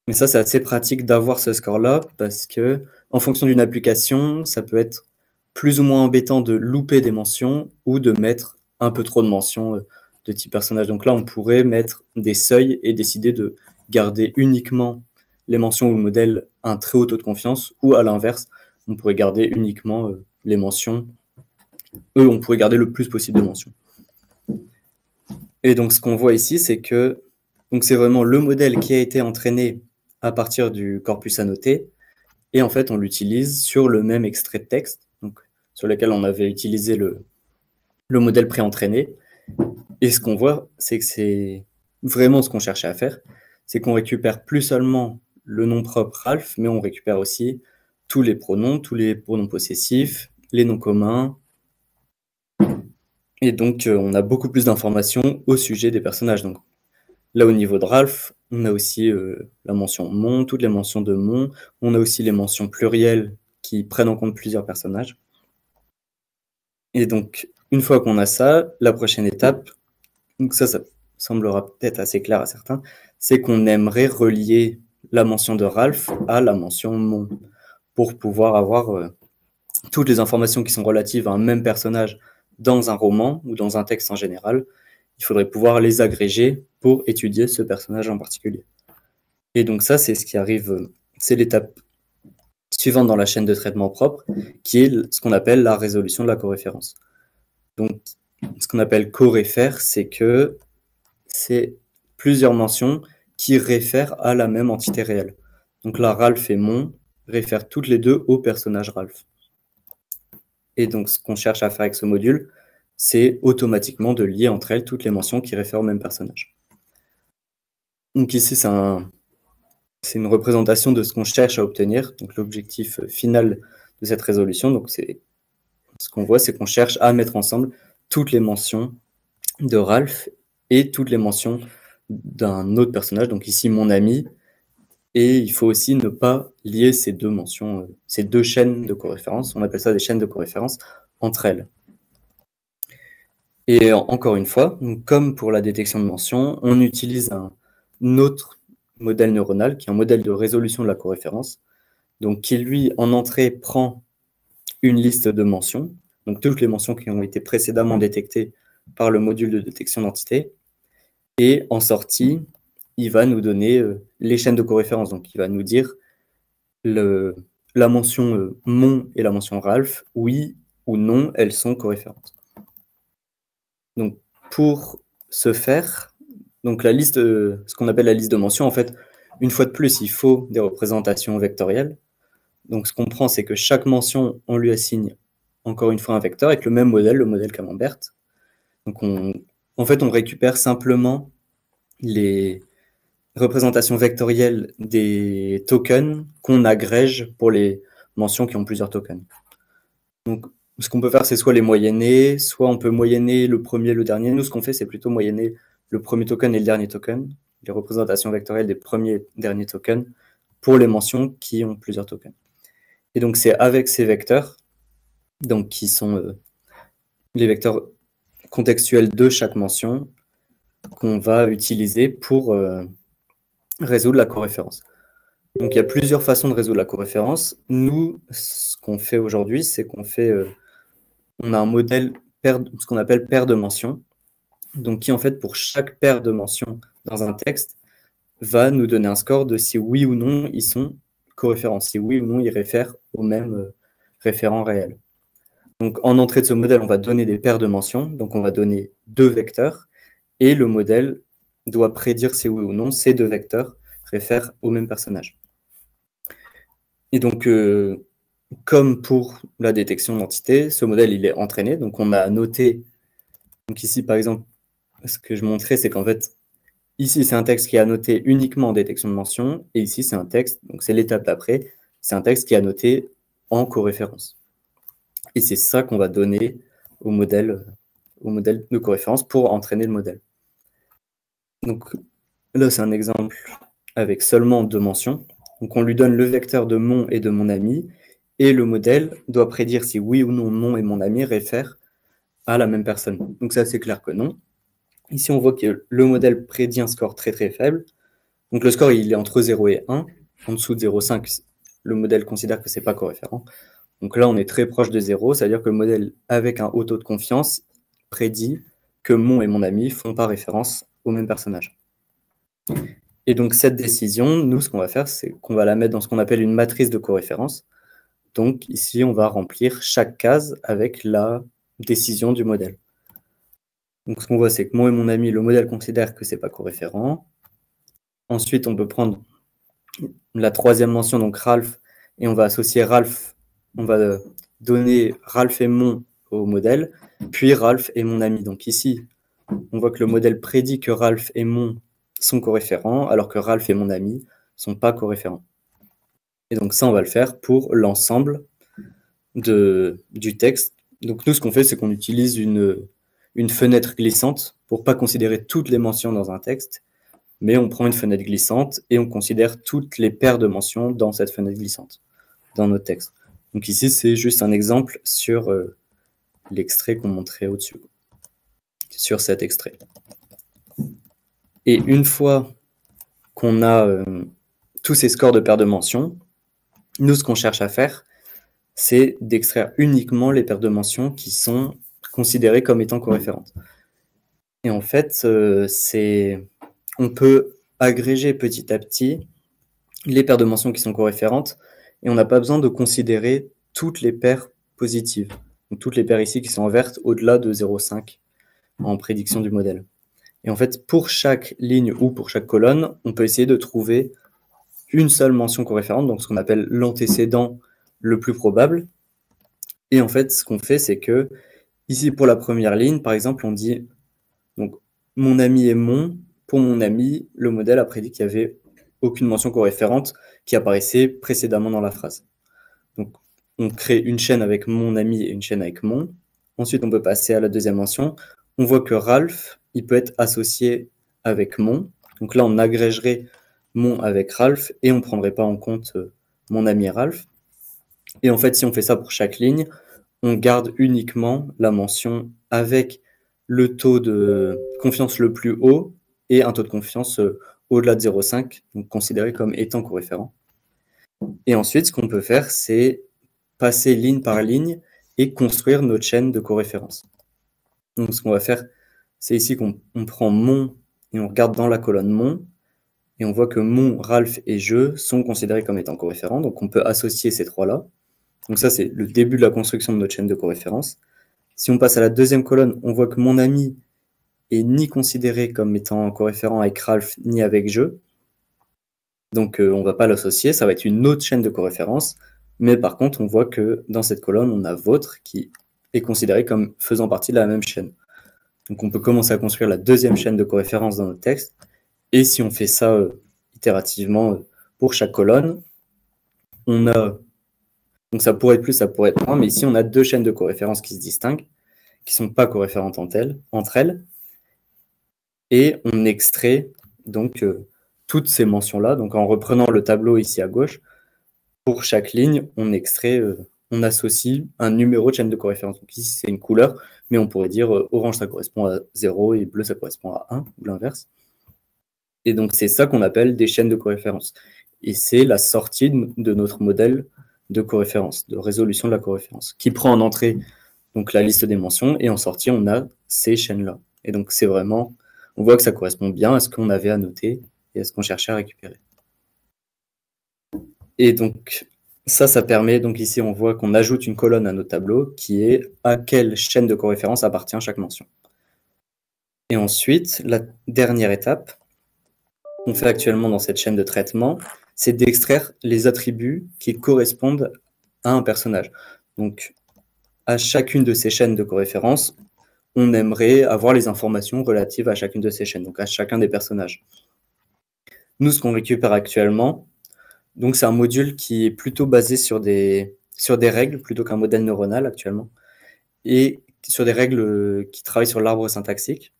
S2: Mais ça, c'est assez pratique d'avoir ce score-là parce que, en fonction d'une application, ça peut être plus ou moins embêtant de louper des mentions ou de mettre un peu trop de mentions de type personnage. Donc là, on pourrait mettre des seuils et décider de garder uniquement les mentions où le modèle a un très haut taux de confiance, ou à l'inverse, on pourrait garder uniquement les mentions. On pourrait garder le plus possible de mentions. Et donc, ce qu'on voit ici, c'est que c'est vraiment le modèle qui a été entraîné à partir du corpus annoté, et en fait, on l'utilise sur le même extrait de texte, donc, sur lequel on avait utilisé le modèle préentraîné. Et ce qu'on voit, c'est que c'est vraiment ce qu'on cherchait à faire, c'est qu'on récupère plus seulement le nom propre Ralph, mais on récupère aussi tous les pronoms possessifs, les noms communs. Et donc, on a beaucoup plus d'informations au sujet des personnages. Donc, là, au niveau de Ralph, on a aussi la mention mon, toutes les mentions de mon. On a aussi les mentions plurielles qui prennent en compte plusieurs personnages. Et donc, une fois qu'on a ça, la prochaine étape, donc ça semblera peut-être assez clair à certains, c'est qu'on aimerait relier la mention de Ralph à la mention mon pour pouvoir avoir toutes les informations qui sont relatives à un même personnage dans un roman ou dans un texte en général. Il faudrait pouvoir les agréger pour étudier ce personnage en particulier. Et donc ça, c'est ce qui arrive, c'est l'étape suivante dans la chaîne de traitement propre, qui est ce qu'on appelle la résolution de la coréférence. Donc, ce qu'on appelle coréfère, c'est que c'est plusieurs mentions qui réfèrent à la même entité réelle. Donc là, Ralph et mon réfèrent toutes les deux au personnage Ralph. Et donc, ce qu'on cherche à faire avec ce module, c'est automatiquement de lier entre elles toutes les mentions qui réfèrent au même personnage. Donc ici, c'est une représentation de ce qu'on cherche à obtenir, donc l'objectif final de cette résolution. Donc ce qu'on voit, c'est qu'on cherche à mettre ensemble toutes les mentions de Ralph et toutes les mentions d'un autre personnage, donc ici mon ami, et il faut aussi ne pas lier ces deux mentions, ces deux chaînes de coréférence, on appelle ça des chaînes de coréférence, entre elles. Et encore une fois, donc comme pour la détection de mentions, on utilise un autre modèle neuronal, qui est un modèle de résolution de la coréférence, donc qui lui, en entrée, prend une liste de mentions, donc toutes les mentions qui ont été précédemment détectées par le module de détection d'entité, et en sortie, il va nous donner les chaînes de coréférence, donc il va nous dire la mention mon et la mention Ralph, oui ou non, elles sont coréférentes. Donc pour ce faire, donc la liste, ce qu'on appelle la liste de mentions, en fait, une fois de plus, il faut des représentations vectorielles. Donc ce qu'on prend, c'est que chaque mention, on lui assigne encore une fois un vecteur avec le même modèle, le modèle Camembert. Donc en fait, on récupère simplement les représentations vectorielles des tokens qu'on agrège pour les mentions qui ont plusieurs tokens. Donc ce qu'on peut faire, c'est soit les moyenner, soit on peut moyenner le premier, le dernier. Nous, ce qu'on fait, c'est plutôt moyenner le premier token et le dernier token, les représentations vectorielles des premiers et derniers tokens pour les mentions qui ont plusieurs tokens. Et donc, c'est avec ces vecteurs, donc qui sont les vecteurs contextuels de chaque mention, qu'on va utiliser pour résoudre la coréférence. Donc, il y a plusieurs façons de résoudre la coréférence. Nous, ce qu'on fait aujourd'hui, c'est qu'on fait, on a un modèle, ce qu'on appelle paire de mentions, donc qui, en fait, pour chaque paire de mentions dans un texte, va nous donner un score de si oui ou non ils sont coréférents, si oui ou non ils réfèrent au même référent réel. Donc, en entrée de ce modèle, on va donner des paires de mentions, donc on va donner deux vecteurs, et le modèle doit prédire si oui ou non ces deux vecteurs réfèrent au même personnage. Et donc, comme pour la détection d'entité, ce modèle, il est entraîné, donc on a noté, donc ici, par exemple, ce que je montrais, c'est qu'en fait, ici, c'est un texte qui est annoté uniquement en détection de mention, et ici, c'est un texte, donc c'est l'étape d'après, c'est un texte qui est annoté en coréférence. Et c'est ça qu'on va donner au modèle de coréférence pour entraîner le modèle. Donc là, c'est un exemple avec seulement deux mentions. Donc on lui donne le vecteur de mon et de mon ami, et le modèle doit prédire si oui ou non mon et mon ami réfèrent à la même personne. Donc c'est assez clair que non. Ici, on voit que le modèle prédit un score très très faible. Donc le score, il est entre 0 et 1. En dessous de 0,5, le modèle considère que ce n'est pas coréférent. Donc là, on est très proche de 0, c'est-à-dire que le modèle, avec un haut taux de confiance, prédit que mon et mon ami ne font pas référence au même personnage. Et donc cette décision, nous, ce qu'on va faire, c'est qu'on va la mettre dans ce qu'on appelle une matrice de coréférence. Donc ici, on va remplir chaque case avec la décision du modèle. Donc ce qu'on voit, c'est que mon et mon ami, le modèle considère que ce n'est pas coréférent. Ensuite, on peut prendre la troisième mention, donc Ralph, et on va associer Ralph, on va donner Ralph et mon au modèle, puis Ralph est mon ami. Donc ici, on voit que le modèle prédit que Ralph et mon sont coréférents, alors que Ralph et mon ami ne sont pas coréférents. Et donc ça, on va le faire pour l'ensemble du texte. Donc nous, ce qu'on fait, c'est qu'on utilise une fenêtre glissante pour ne pas considérer toutes les mentions dans un texte, mais on prend une fenêtre glissante et on considère toutes les paires de mentions dans cette fenêtre glissante, dans notre texte. Donc ici, c'est juste un exemple sur l'extrait qu'on montrait au-dessus, sur cet extrait. Et une fois qu'on a tous ces scores de paires de mentions, nous, ce qu'on cherche à faire, c'est d'extraire uniquement les paires de mentions qui sont considérées comme étant coréférentes. Et en fait, on peut agréger petit à petit les paires de mentions qui sont coréférentes, et on n'a pas besoin de considérer toutes les paires positives, donc toutes les paires ici qui sont en verte au-delà de 0,5 en prédiction du modèle. Et en fait, pour chaque ligne ou pour chaque colonne, on peut essayer de trouver une seule mention coréférente, donc ce qu'on appelle l'antécédent le plus probable. Et en fait, ce qu'on fait, c'est que ici, pour la première ligne, par exemple, on dit donc mon ami est mon. Pour mon ami, le modèle a prédit qu'il n'y avait aucune mention coréférente qui apparaissait précédemment dans la phrase. Donc, on crée une chaîne avec mon ami et une chaîne avec mon. Ensuite, on peut passer à la deuxième mention. On voit que Ralph, il peut être associé avec mon. Donc là, on agrégerait mon avec Ralph et on ne prendrait pas en compte mon ami Ralph. Et en fait, si on fait ça pour chaque ligne, on garde uniquement la mention avec le taux de confiance le plus haut et un taux de confiance au-delà de 0,5, donc considéré comme étant coréférent. Et ensuite, ce qu'on peut faire, c'est passer ligne par ligne et construire notre chaîne de coréférence. Donc, ce qu'on va faire, c'est ici qu'on prend mon et on regarde dans la colonne mon, et on voit que mon, Ralph et je sont considérés comme étant coréférents, donc on peut associer ces trois-là. Donc ça, c'est le début de la construction de notre chaîne de coréférence. Si on passe à la deuxième colonne, on voit que mon ami est ni considéré comme étant coréférent avec Ralph, ni avec je. Donc on ne va pas l'associer, ça va être une autre chaîne de coréférence. Mais par contre, on voit que dans cette colonne, on a votre qui est considéré comme faisant partie de la même chaîne. Donc on peut commencer à construire la deuxième chaîne de coréférence dans notre texte. Et si on fait ça itérativement pour chaque colonne, on a... Donc ça pourrait être plus, ça pourrait être moins, mais ici on a deux chaînes de coréférence qui se distinguent, qui ne sont pas coréférentes entre elles, et on extrait donc toutes ces mentions-là. Donc en reprenant le tableau ici à gauche, pour chaque ligne, on extrait, on associe un numéro de chaîne de coréférence. Donc ici c'est une couleur, mais on pourrait dire orange ça correspond à 0 et bleu ça correspond à 1, ou l'inverse. Et donc c'est ça qu'on appelle des chaînes de coréférence. Et c'est la sortie de notre modèle de coréférence, de résolution de la coréférence, qui prend en entrée donc la liste des mentions, et en sortie, on a ces chaînes-là. Et donc, c'est vraiment, on voit que ça correspond bien à ce qu'on avait à noter et à ce qu'on cherchait à récupérer. Et donc, ça permet, donc ici, on voit qu'on ajoute une colonne à notre tableau qui est à quelle chaîne de coréférence appartient chaque mention. Et ensuite, la dernière étape qu'on fait actuellement dans cette chaîne de traitement, c'est d'extraire les attributs qui correspondent à un personnage. Donc, à chacune de ces chaînes de coréférence, on aimerait avoir les informations relatives à chacune de ces chaînes, donc à chacun des personnages. Nous, ce qu'on récupère actuellement, donc c'est un module qui est plutôt basé sur des règles, plutôt qu'un modèle neuronal actuellement, et sur des règles qui travaillent sur l'arbre syntaxique,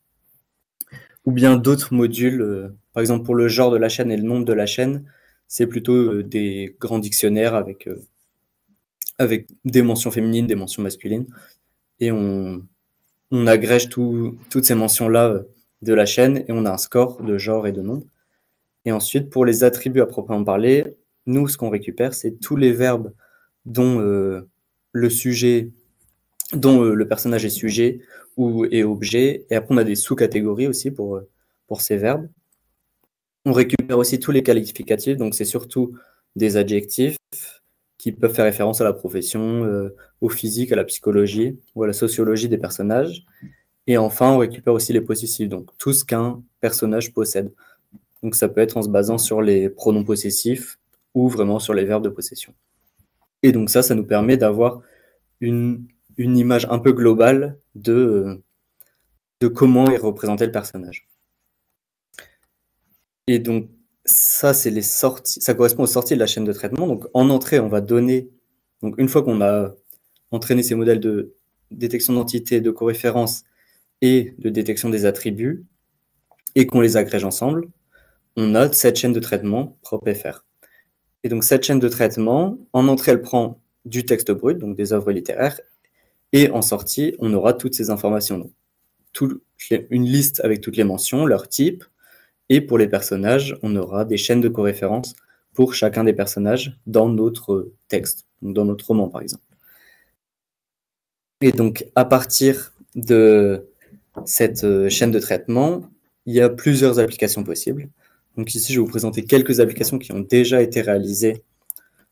S2: ou bien d'autres modules, par exemple pour le genre de la chaîne et le nombre de la chaîne, c'est plutôt des grands dictionnaires avec des mentions féminines, des mentions masculines, et on agrège toutes ces mentions-là de la chaîne et on a un score de genre et de nombre. Et ensuite, pour les attributs à proprement parler, nous, ce qu'on récupère, c'est tous les verbes dont le personnage est sujet ou est objet. Et après, on a des sous-catégories aussi pour ces verbes. On récupère aussi tous les qualificatifs, donc c'est surtout des adjectifs qui peuvent faire référence à la profession, au physique, à la psychologie ou à la sociologie des personnages. Et enfin, on récupère aussi les possessifs, donc tout ce qu'un personnage possède. Donc ça peut être en se basant sur les pronoms possessifs ou vraiment sur les verbes de possession. Et donc ça nous permet d'avoir une une image un peu globale de comment est représenté le personnage. Et donc, ça, c'est les sorties, ça correspond aux sorties de la chaîne de traitement. Donc, en entrée, on va donner, donc une fois qu'on a entraîné ces modèles de détection d'entités, de coréférence et de détection des attributs, et qu'on les agrège ensemble, on a cette chaîne de traitement PropFR. Et donc, cette chaîne de traitement, en entrée, elle prend du texte brut, donc des œuvres littéraires, et en sortie, on aura toutes ces informations. Donc, une liste avec toutes les mentions, leur type, et pour les personnages, on aura des chaînes de coréférence pour chacun des personnages dans notre texte, dans notre roman par exemple. Et donc, à partir de cette chaîne de traitement, il y a plusieurs applications possibles. Donc ici, je vais vous présenter quelques applications qui ont déjà été réalisées,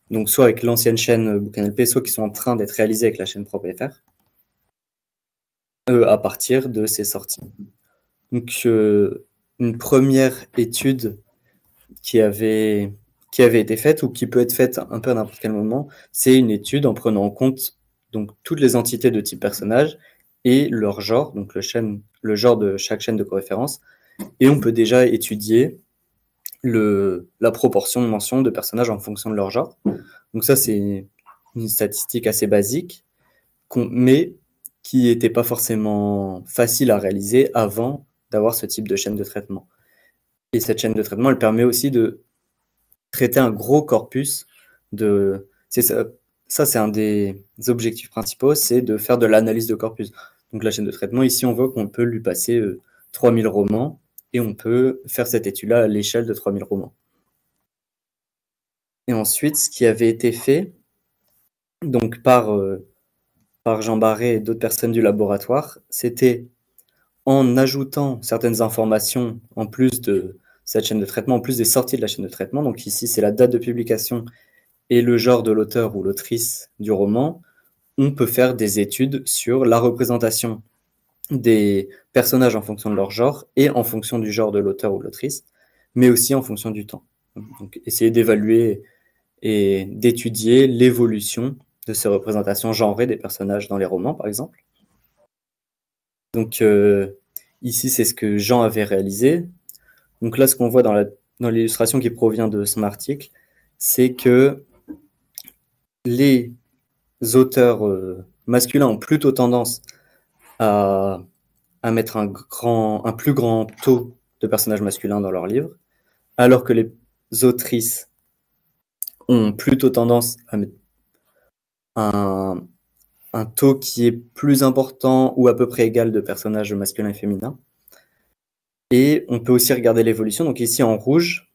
S2: donc soit avec l'ancienne chaîne BookNLP, soit qui sont en train d'être réalisées avec la chaîne PropFR, à partir de ces sorties. Donc, une première étude qui avait été faite ou qui peut être faite un peu à n'importe quel moment, c'est une étude en prenant en compte donc, toutes les entités de type personnage et leur genre, donc le genre de chaque chaîne de coréférence. Et on peut déjà étudier la proportion de mentions de personnages en fonction de leur genre. Donc ça, c'est une statistique assez basique, mais qui n'était pas forcément facile à réaliser avant d'avoir ce type de chaîne de traitement. Et cette chaîne de traitement, elle permet aussi de traiter un gros corpus de... Ça, c'est un des objectifs principaux, c'est de faire de l'analyse de corpus. Donc la chaîne de traitement, ici, on voit qu'on peut lui passer 3000 romans et on peut faire cette étude-là à l'échelle de 3000 romans. Et ensuite, ce qui avait été fait donc par Jean Barré et d'autres personnes du laboratoire, c'était en ajoutant certaines informations en plus de cette chaîne de traitement, en plus des sorties de la chaîne de traitement. Donc ici, c'est la date de publication et le genre de l'auteur ou l'autrice du roman. On peut faire des études sur la représentation des personnages en fonction de leur genre et en fonction du genre de l'auteur ou l'autrice, mais aussi en fonction du temps. Donc, essayer d'évaluer et d'étudier l'évolution de ces représentations genrées des personnages dans les romans, par exemple. Donc, ici, c'est ce que Jean avait réalisé. Donc là, ce qu'on voit dans l'illustration qui provient de son article, c'est que les auteurs masculins ont plutôt tendance à mettre un plus grand taux de personnages masculins dans leurs livres, alors que les autrices ont plutôt tendance à mettre un taux qui est plus important ou à peu près égal de personnages masculins et féminins. Et on peut aussi regarder l'évolution. Donc ici, en rouge,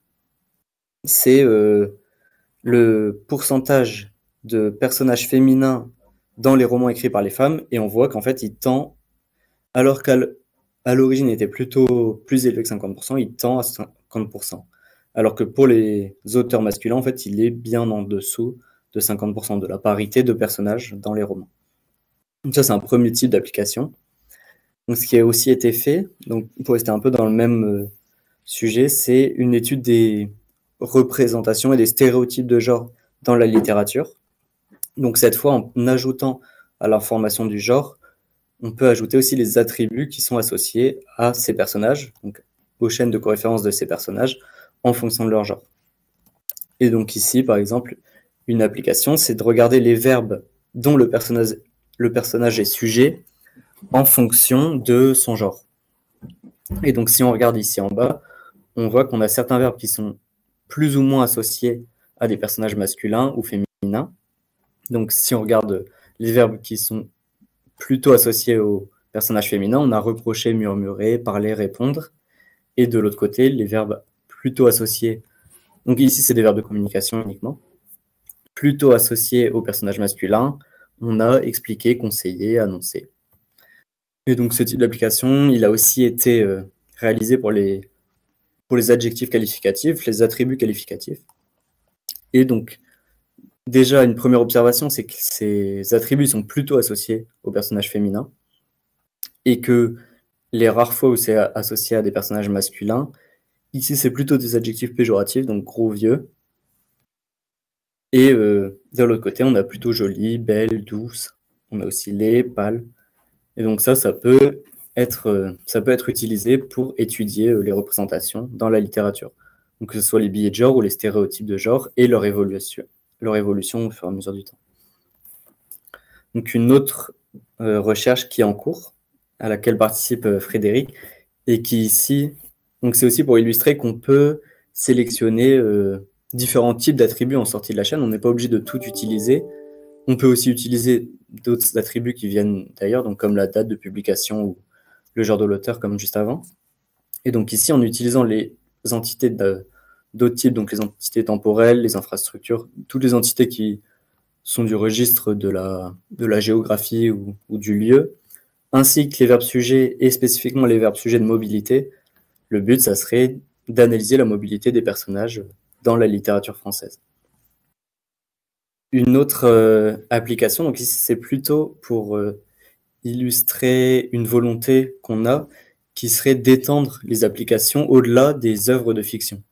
S2: c'est le pourcentage de personnages féminins dans les romans écrits par les femmes, et on voit qu'en fait, il tend, alors qu'à l'origine, il était plutôt plus élevé que 50%, il tend à 50%. Alors que pour les auteurs masculins, en fait, il est bien en dessous de 50% de la parité de personnages dans les romans. Donc ça, c'est un premier type d'application. Donc, ce qui a aussi été fait, donc pour rester un peu dans le même sujet, c'est une étude des représentations et des stéréotypes de genre dans la littérature. Donc cette fois, en ajoutant à l'information du genre, on peut ajouter aussi les attributs qui sont associés à ces personnages, donc aux chaînes de coréférence de ces personnages, en fonction de leur genre. Et donc ici, par exemple, une application, c'est de regarder les verbes dont le personnage est sujet en fonction de son genre. Et donc si on regarde ici en bas, on voit qu'on a certains verbes qui sont plus ou moins associés à des personnages masculins ou féminins. Donc si on regarde les verbes qui sont plutôt associés aux personnages féminins, on a reprocher, murmurer, parler, répondre. Et de l'autre côté, les verbes plutôt associés, donc ici c'est des verbes de communication uniquement, plutôt associés aux personnages masculins, on a expliqué, conseillé, annoncé. Et donc ce type d'application, il a aussi été réalisé pour les adjectifs qualificatifs, les attributs qualificatifs. Et donc, déjà, une première observation, c'est que ces attributs sont plutôt associés aux personnages féminins et que les rares fois où c'est associé à des personnages masculins, ici, c'est plutôt des adjectifs péjoratifs, donc gros, vieux. Et de l'autre côté, on a plutôt jolie, belle, douce. on a aussi les, pal. Et donc ça peut être utilisé pour étudier les représentations dans la littérature. Donc que ce soit les biais de genre ou les stéréotypes de genre et leur évolution au fur et à mesure du temps. Donc une autre recherche qui est en cours, à laquelle participe Frédéric, et qui ici, donc c'est aussi pour illustrer qu'on peut sélectionner différents types d'attributs en sortie de la chaîne. On n'est pas obligé de tout utiliser. On peut aussi utiliser d'autres attributs qui viennent d'ailleurs, donc comme la date de publication ou le genre de l'auteur, comme juste avant. Et donc ici, en utilisant les entités d'autres types, donc les entités temporelles, les infrastructures, toutes les entités qui sont du registre de la géographie ou du lieu, ainsi que les verbes sujets et spécifiquement les verbes sujets de mobilité, le but, ça serait d'analyser la mobilité des personnages dans la littérature française. Une autre application, donc ici c'est plutôt pour illustrer une volonté qu'on a, qui serait d'étendre les applications au-delà des œuvres de fiction.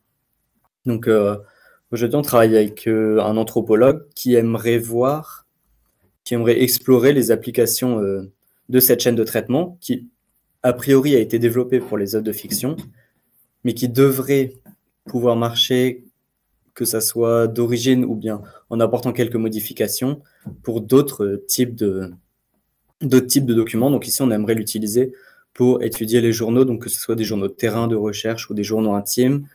S2: Donc aujourd'hui on travaille avec un anthropologue qui aimerait explorer les applications de cette chaîne de traitement, qui a priori a été développée pour les œuvres de fiction, mais qui devrait pouvoir marcher, que ça soit d'origine ou bien en apportant quelques modifications pour d'autres types de documents. Donc ici, on aimerait l'utiliser pour étudier les journaux, donc que ce soit des journaux de terrain, de recherche ou des journaux intimes,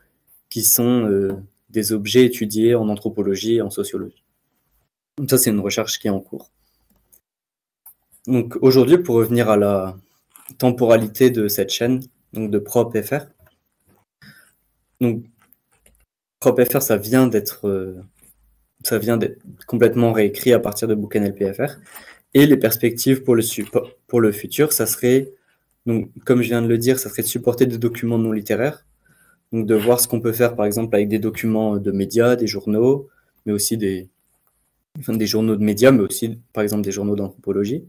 S2: qui sont des objets étudiés en anthropologie et en sociologie. Donc ça, c'est une recherche qui est en cours. Donc aujourd'hui, pour revenir à la temporalité de cette chaîne, donc de PropFR, donc PropFR, ça vient d'être complètement réécrit à partir de BookNLPFR. Et les perspectives pour le futur, ça serait, donc, comme je viens de le dire, ça serait de supporter des documents non littéraires. Donc de voir ce qu'on peut faire, par exemple, avec des documents de médias, des journaux, mais aussi des journaux de médias, mais aussi, par exemple, des journaux d'anthropologie.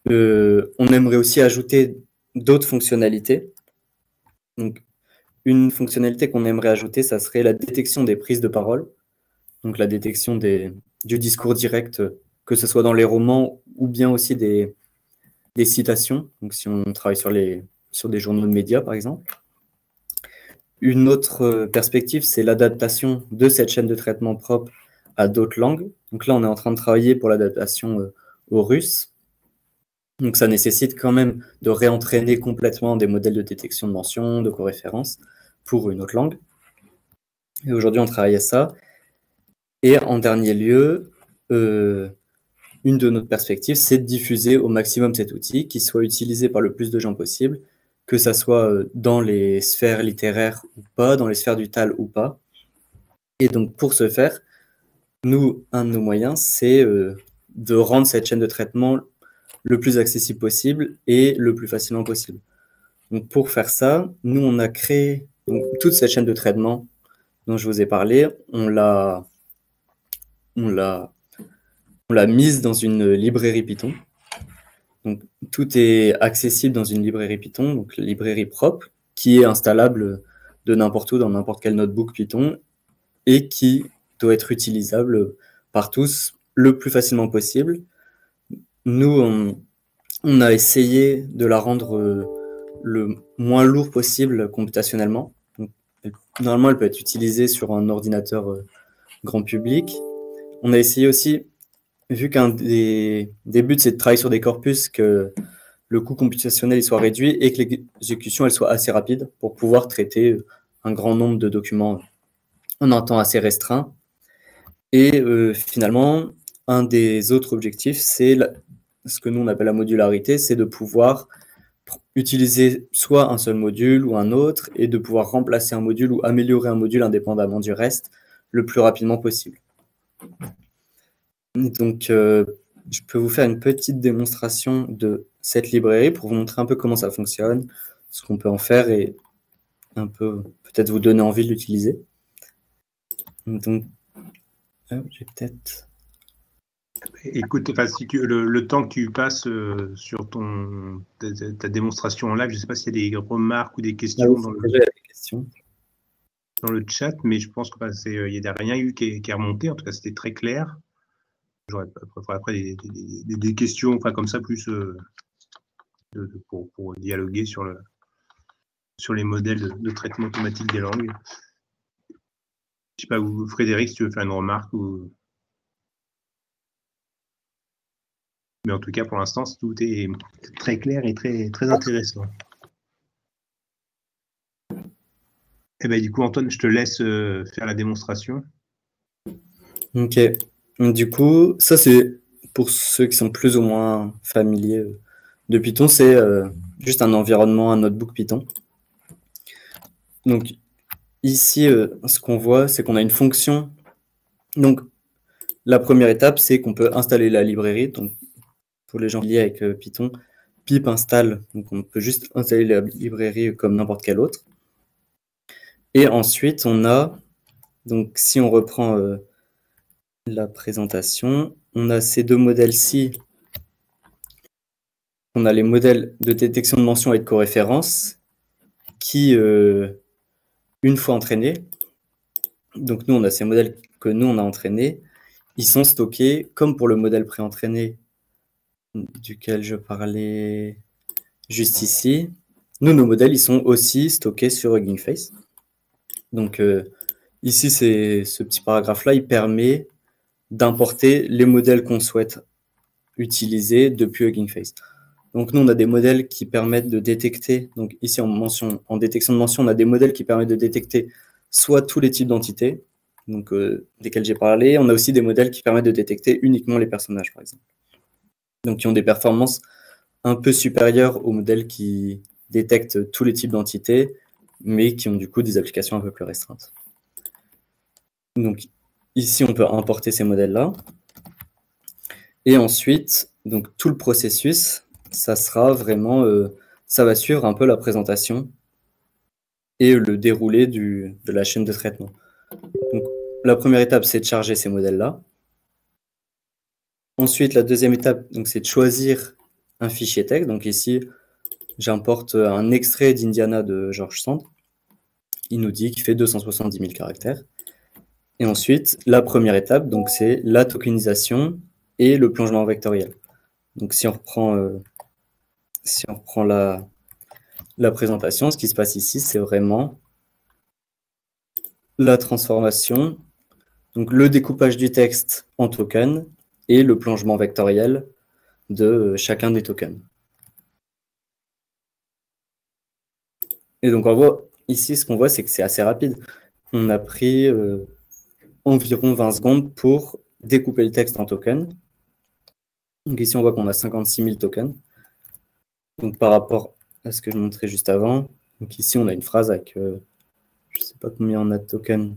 S2: On aimerait aussi ajouter d'autres fonctionnalités. Donc, une fonctionnalité qu'on aimerait ajouter, ça serait la détection des prises de parole. Donc la détection du discours direct, que ce soit dans les romans ou bien aussi des citations, donc si on travaille sur des journaux de médias, par exemple. Une autre perspective, c'est l'adaptation de cette chaîne de traitement propre à d'autres langues. Donc là, on est en train de travailler pour l'adaptation au russe. Donc ça nécessite quand même de réentraîner complètement des modèles de détection de mentions, de coréférences pour une autre langue. Et aujourd'hui, on travaille à ça. Et en dernier lieu, une de nos perspectives, c'est de diffuser au maximum cet outil, qu'il soit utilisé par le plus de gens possible, que ça soit dans les sphères littéraires ou pas, dans les sphères du TAL ou pas. Et donc, pour ce faire, nous, un de nos moyens, c'est de rendre cette chaîne de traitement le plus accessible possible et le plus facilement possible. Donc, pour faire ça, nous, on a créé toute cette chaîne de traitement dont je vous ai parlé. On l'a mise dans une librairie Python. Donc, tout est accessible dans une librairie Python, donc la librairie propre, qui est installable de n'importe où, dans n'importe quel notebook Python, et qui doit être utilisable par tous le plus facilement possible. Nous, on a essayé de la rendre le moins lourd possible computationnellement. Donc, normalement, elle peut être utilisée sur un ordinateur grand public. On a essayé aussi, vu qu'un des buts, c'est de travailler sur des corpus, que le coût computationnel il soit réduit et que l'exécution elle soit assez rapide pour pouvoir traiter un grand nombre de documents en un temps assez restreint. Et finalement, un des autres objectifs, c'est ce que nous on appelle la modularité, c'est de pouvoir utiliser soit un seul module ou un autre et de pouvoir remplacer un module ou améliorer un module indépendamment du reste le plus rapidement possible. Donc, je peux vous faire une petite démonstration de cette librairie pour vous montrer un peu comment ça fonctionne, ce qu'on peut en faire et un peu peut-être vous donner envie de l'utiliser. Donc, j'ai peut-être...
S1: Écoute, si le temps que tu passes sur ta démonstration en live, je ne sais pas s'il y a des remarques ou des questions, dans le chat, mais je pense qu'il n'y a rien eu qui est remonté. En tout cas, c'était très clair. j'aurais après des questions, enfin comme ça, plus pour dialoguer sur les modèles de traitement automatique des langues. Je sais pas, Frédéric, si tu veux faire une remarque ou... Mais en tout cas, pour l'instant, tout est très clair et très intéressant. Et ben, du coup, Antoine, je te laisse faire la démonstration.
S2: Ok. Du coup, ça, c'est pour ceux qui sont plus ou moins familiers de Python, c'est juste un environnement, un notebook Python. Donc, ici, ce qu'on voit, c'est qu'on a une fonction. Donc, la première étape, c'est qu'on peut installer la librairie. Donc, pour les gens liés avec Python, pip install. Donc, on peut juste installer la librairie comme n'importe quelle autre. Et ensuite, on a, donc si on reprend la présentation, on a ces deux modèles-ci. On a les modèles de détection de mention et de coréférence qui, une fois entraînés, donc nous, on a ces modèles que nous, on a entraînés, ils sont stockés comme pour le modèle pré-entraîné duquel je parlais juste ici. Nous, nos modèles, ils sont aussi stockés sur Hugging Face. Donc, ici, ce petit paragraphe-là, il permet d'importer les modèles qu'on souhaite utiliser depuis Hugging Face. Donc, nous, on a des modèles qui permettent de détecter, donc ici, en détection de mention, on a des modèles qui permettent de détecter soit tous les types d'entités, donc desquels j'ai parlé. On a aussi des modèles qui permettent de détecter uniquement les personnages, par exemple. Donc, qui ont des performances un peu supérieures aux modèles qui détectent tous les types d'entités, mais qui ont du coup des applications un peu plus restreintes. Donc, ici, on peut importer ces modèles-là. Et ensuite, donc, tout le processus, ça sera vraiment, ça va suivre un peu la présentation et le déroulé de la chaîne de traitement. Donc, la première étape, c'est de charger ces modèles-là. Ensuite, la deuxième étape, c'est de choisir un fichier texte. Donc ici, j'importe un extrait d'Indiana de George Sand. Il nous dit qu'il fait 270 000 caractères. Et ensuite, la première étape, c'est la tokenisation et le plongement vectoriel. Donc si on reprend, la présentation, ce qui se passe ici, c'est vraiment la transformation, donc le découpage du texte en tokens et le plongement vectoriel de chacun des tokens. Et donc, on voit ici, ce qu'on voit, c'est que c'est assez rapide. On a pris environ 20 secondes pour découper le texte en tokens. Donc ici, on voit qu'on a 56 000 tokens. Donc, par rapport à ce que je montrais juste avant, donc ici, on a une phrase avec, je ne sais pas combien on a de tokens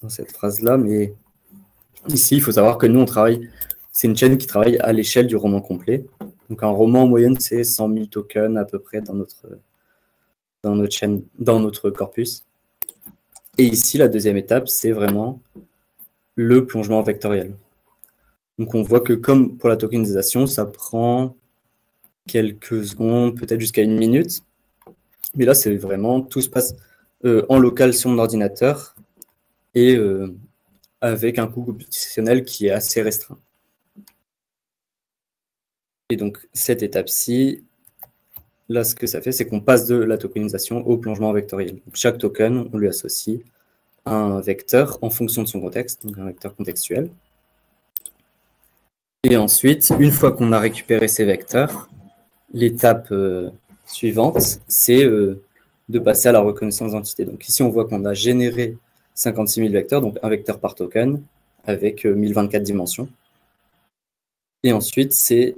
S2: dans cette phrase-là, mais ici, il faut savoir que nous, on travaille, c'est une chaîne qui travaille à l'échelle du roman complet. Donc, un roman, en moyenne, c'est 100 000 tokens à peu près dans notre chaîne, dans notre corpus. Et ici, la deuxième étape, c'est vraiment le plongement vectoriel. Donc, on voit que comme pour la tokenisation, ça prend quelques secondes, peut-être jusqu'à 1 minute. Mais là, c'est vraiment, tout se passe en local sur mon ordinateur et avec un coût computationnel qui est assez restreint. Et donc, cette étape-ci, là, ce que ça fait, c'est qu'on passe de la tokenisation au plongement vectoriel. Donc, chaque token, on lui associe un vecteur en fonction de son contexte, donc un vecteur contextuel. Et ensuite, une fois qu'on a récupéré ces vecteurs, l'étape suivante, c'est de passer à la reconnaissance d'entité. Donc ici, on voit qu'on a généré 56 000 vecteurs, donc un vecteur par token, avec 1024 dimensions. Et ensuite, c'est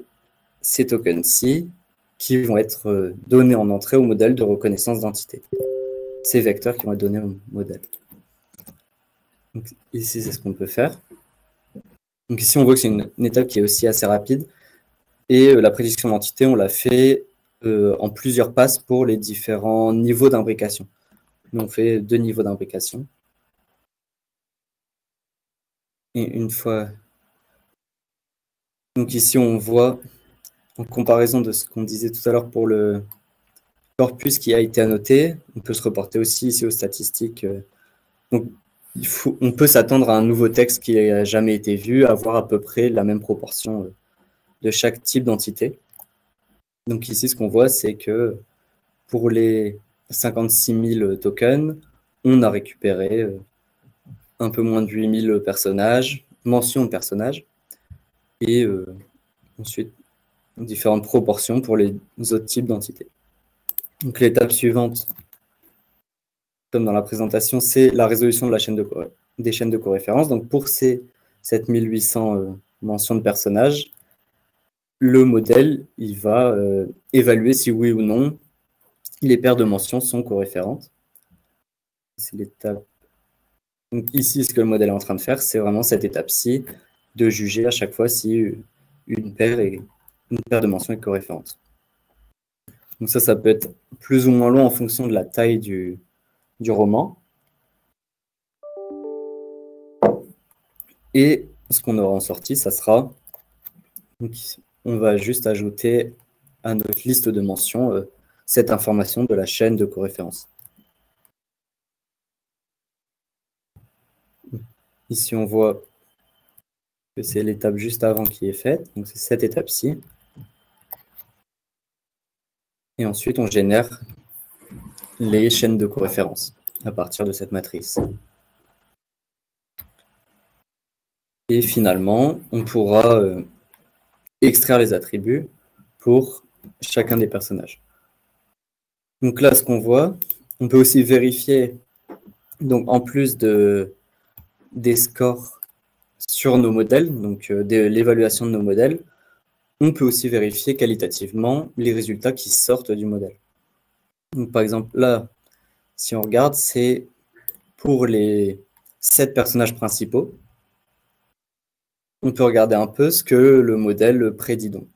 S2: ces tokens-ci qui vont être donnés en entrée au modèle de reconnaissance d'entité. Ces vecteurs qui vont être donnés au modèle. Donc, ici, c'est ce qu'on peut faire. Donc ici, on voit que c'est une étape qui est aussi assez rapide. Et la prédiction d'entité, on l'a fait en plusieurs passes pour les différents niveaux d'imbrication. On fait 2 niveaux d'imbrication. Et une fois... Donc ici, on voit, en comparaison de ce qu'on disait tout à l'heure pour le corpus qui a été annoté, on peut se reporter aussi ici aux statistiques. Donc, on peut s'attendre à un nouveau texte qui n'a jamais été vu, avoir à peu près la même proportion de chaque type d'entité. Donc ici, ce qu'on voit, c'est que pour les 56 000 tokens, on a récupéré un peu moins de 8 000 personnages, mentions de personnages, et ensuite différentes proportions pour les autres types d'entités. Donc l'étape suivante, comme dans la présentation, c'est la résolution de la chaîne des chaînes de coréférence. Donc pour ces 7800 mentions de personnages, le modèle il va évaluer si oui ou non les paires de mentions sont coréférentes. C'est l'étape. Donc ici, ce que le modèle est en train de faire, c'est vraiment cette étape-ci, de juger à chaque fois si une paire de mentions est coréférente. Donc ça peut être plus ou moins long en fonction de la taille du roman. Et ce qu'on aura en sortie, ça sera, donc, on va juste ajouter à notre liste de mentions cette information de la chaîne de coréférence. Ici, on voit que c'est l'étape juste avant qui est faite, donc c'est cette étape-ci. Et ensuite, on génère les chaînes de coréférence à partir de cette matrice. Et finalement, on pourra extraire les attributs pour chacun des personnages. Donc là, ce qu'on voit, on peut aussi vérifier, donc en plus des scores sur nos modèles, donc de l'évaluation de nos modèles, on peut aussi vérifier qualitativement les résultats qui sortent du modèle. Donc, par exemple, là, si on regarde, c'est pour les 7 personnages principaux. On peut regarder un peu ce que le modèle prédit. Donc,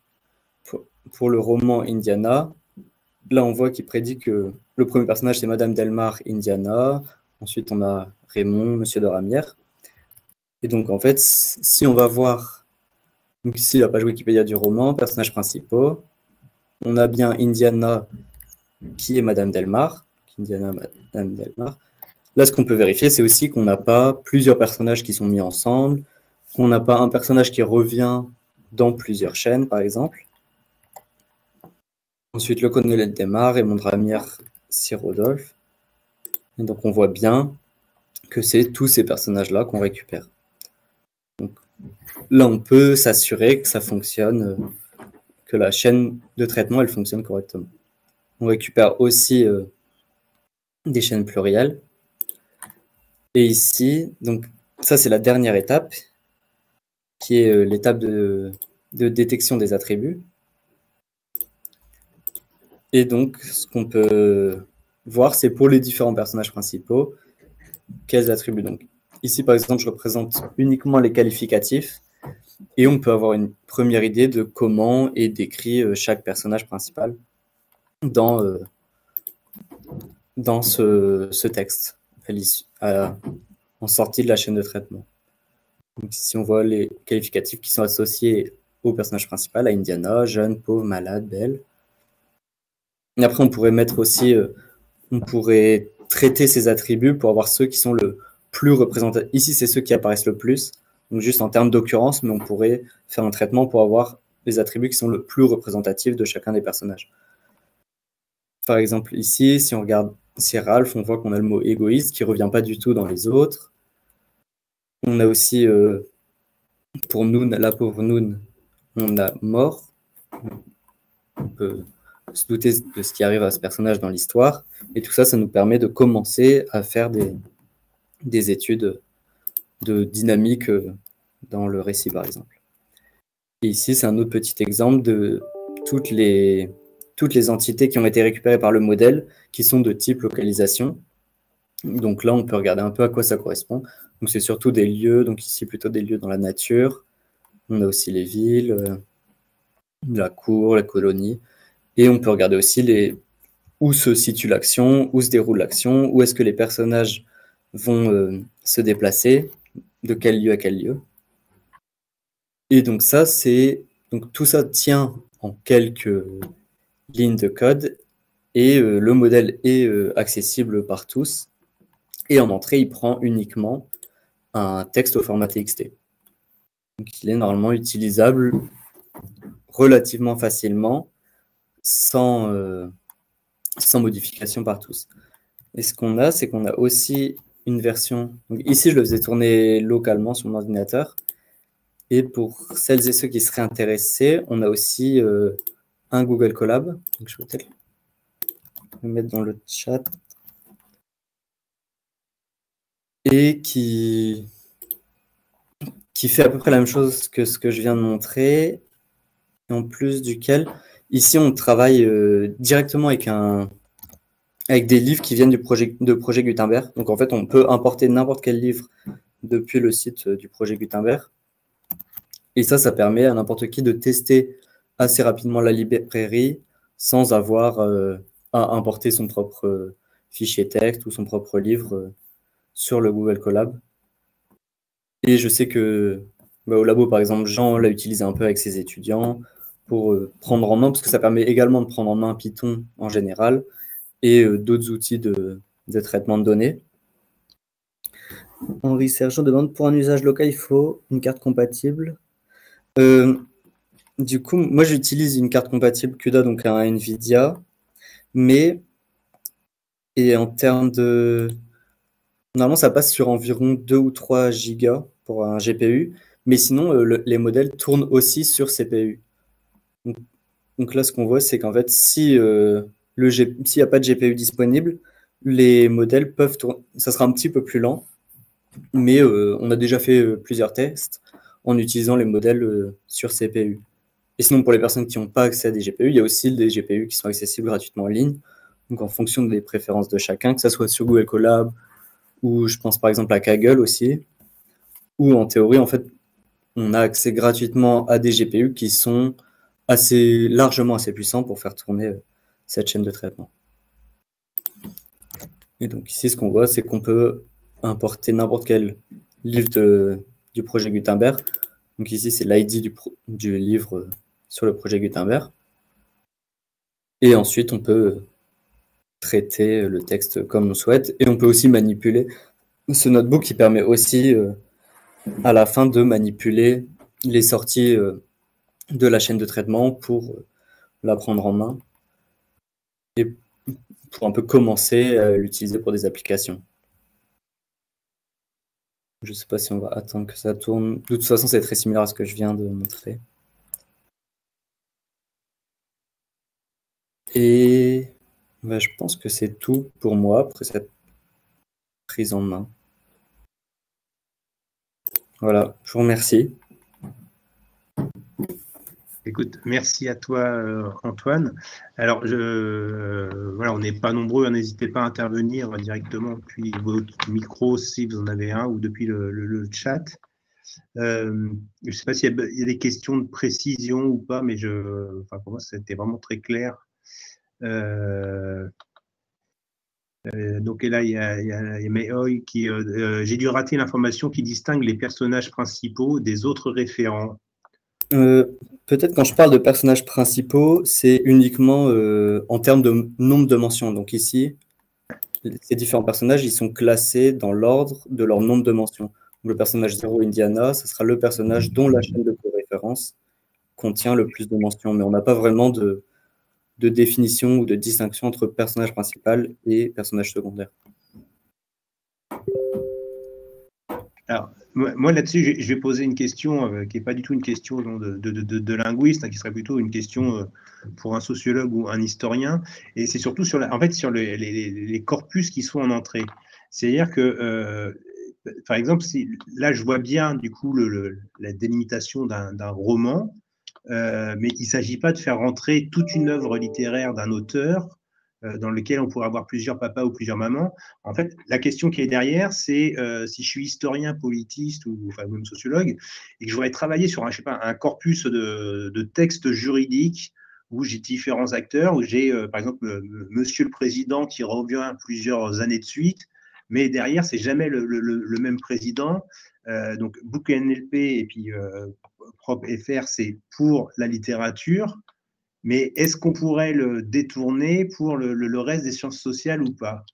S2: pour le roman Indiana, là, on voit qu'il prédit que le premier personnage, c'est Madame Delmar, Indiana. Ensuite, on a Raymond, Monsieur de Ramière. Et donc, en fait, si on va voir, donc ici, la page Wikipédia du roman, personnages principaux, on a bien Indiana, qui est Madame Delmar. Indiana, Madame Delmar. Là, ce qu'on peut vérifier, c'est aussi qu'on n'a pas plusieurs personnages qui sont mis ensemble, qu'on n'a pas un personnage qui revient dans plusieurs chaînes, par exemple. Ensuite, le colonel Delmar, Raymond de Ramière, Sir Rodolphe. Et donc, on voit bien que c'est tous ces personnages-là qu'on récupère. Donc, là, on peut s'assurer que ça fonctionne, que la chaîne de traitement, elle fonctionne correctement. On récupère aussi des chaînes plurielles. Et ici, donc, ça, c'est la dernière étape, qui est l'étape de détection des attributs. Et donc, ce qu'on peut voir, c'est pour les différents personnages principaux, quels attributs. Donc, ici, par exemple, je représente uniquement les qualificatifs, et on peut avoir une première idée de comment est décrit chaque personnage principal dans ce texte, en sortie de la chaîne de traitement. Donc, ici, on voit les qualificatifs qui sont associés au personnage principal, à Indiana, jeune, pauvre, malade, belle. Et après, on pourrait mettre aussi, on pourrait traiter ces attributs pour avoir ceux qui sont le plus représentatifs. Ici, c'est ceux qui apparaissent le plus, donc juste en termes d'occurrence, mais on pourrait faire un traitement pour avoir les attributs qui sont le plus représentatifs de chacun des personnages. Par exemple, ici, si on regarde, c'est Ralph, on voit qu'on a le mot égoïste qui ne revient pas du tout dans les autres. On a aussi, pour Noon, la pauvre Noon, on a mort. On peut se douter de ce qui arrive à ce personnage dans l'histoire. Et tout ça, ça nous permet de commencer à faire des études de dynamique dans le récit, par exemple. Et ici, c'est un autre petit exemple de toutes les entités qui ont été récupérées par le modèle, qui sont de type localisation. Donc là, on peut regarder un peu à quoi ça correspond. Donc c'est surtout des lieux, donc ici plutôt des lieux dans la nature. On a aussi les villes, la cour, la colonie. Et on peut regarder aussi où se situe l'action, où se déroule l'action, où est-ce que les personnages vont se déplacer, de quel lieu à quel lieu. Et donc ça, tout ça tient en quelques lignes de code et le modèle est accessible par tous. Et en entrée, il prend uniquement un texte au format TXT. Donc, il est normalement utilisable relativement facilement, sans modification par tous. Et ce qu'on a, c'est qu'on a aussi une version. Donc ici, je le faisais tourner localement sur mon ordinateur. Et pour celles et ceux qui seraient intéressés, on a aussi un Google Colab. Donc je vais peut-être le mettre dans le chat. Et qui fait à peu près la même chose que ce que je viens de montrer. Et en plus duquel, ici, on travaille directement avec des livres qui viennent de projet Gutenberg. Donc en fait, on peut importer n'importe quel livre depuis le site du projet Gutenberg. Et ça permet à n'importe qui de tester assez rapidement la librairie sans avoir à importer son propre fichier texte ou son propre livre sur le Google Colab. Et je sais que au labo, par exemple, Jean l'a utilisé un peu avec ses étudiants pour prendre en main, parce que ça permet également de prendre en main Python en général et d'autres outils de traitement de données. Henri Sergent demande, pour un usage local, il faut une carte compatible. Du coup, moi, j'utilise une carte compatible CUDA, donc un NVIDIA, et en termes de... Normalement, ça passe sur environ 2 ou 3 gigas pour un GPU, mais sinon, les modèles tournent aussi sur CPU. Donc là, ce qu'on voit, c'est qu'en fait, s'il n'y a pas de GPU disponible, les modèles peuvent tourner. Ça sera un petit peu plus lent, mais on a déjà fait plusieurs tests en utilisant les modèles sur CPU. Et sinon, pour les personnes qui n'ont pas accès à des GPU, il y a aussi des GPU qui sont accessibles gratuitement en ligne, donc en fonction des préférences de chacun, que ce soit sur Google Colab, ou je pense par exemple à Kaggle aussi, où en théorie, en fait, on a accès gratuitement à des GPU qui sont largement assez puissants pour faire tourner cette chaîne de traitement. Et donc ici, ce qu'on voit, c'est qu'on peut importer n'importe quel livre du projet Gutenberg. Donc ici, c'est l'ID du livre sur le projet Gutenberg. Et ensuite, on peut traiter le texte comme on souhaite. Et on peut aussi manipuler ce notebook qui permet aussi, à la fin, de manipuler les sorties de la chaîne de traitement pour la prendre en main et pour un peu commencer à l'utiliser pour des applications. Je ne sais pas si on va attendre que ça tourne. De toute façon, c'est très similaire à ce que je viens de montrer. Et je pense que c'est tout pour moi après cette prise en main. Voilà, je vous remercie.
S1: Écoute, merci à toi, Antoine. Alors, voilà, on n'est pas nombreux, n'hésitez pas à intervenir directement depuis votre micro si vous en avez un ou depuis le chat. Je ne sais pas s'il y a des questions de précision ou pas, mais pour moi, c'était vraiment très clair. Donc là, il y a Mehoy qui j'ai dû rater l'information qui distingue les personnages principaux des autres référents.
S2: Peut-être quand je parle de personnages principaux, c'est uniquement en termes de nombre de mentions. Donc ici, ces différents personnages, ils sont classés dans l'ordre de leur nombre de mentions. Donc, le personnage 0, Indiana, ce sera le personnage dont la chaîne de référence contient le plus de mentions. Mais on n'a pas vraiment de définition ou de distinction entre personnage principal et personnage secondaire.
S1: Alors, moi là-dessus, je vais poser une question qui n'est pas du tout une question de linguiste, qui serait plutôt une question pour un sociologue ou un historien. Et c'est surtout sur les corpus qui sont en entrée. C'est-à-dire que, par exemple, là, je vois bien du coup la délimitation d'un roman, mais il ne s'agit pas de faire rentrer toute une œuvre littéraire d'un auteur dans lequel on pourrait avoir plusieurs papas ou plusieurs mamans. En fait, la question qui est derrière, c'est si je suis historien, politiste ou même sociologue, et que je voudrais travailler sur un corpus de textes juridiques où j'ai différents acteurs, où j'ai par exemple Monsieur le Président qui revient plusieurs années de suite, mais derrière, c'est jamais le même président. Donc, BookNLP et puis PropFR, c'est pour la littérature. Mais est-ce qu'on pourrait le détourner pour le reste des sciences sociales ou pas?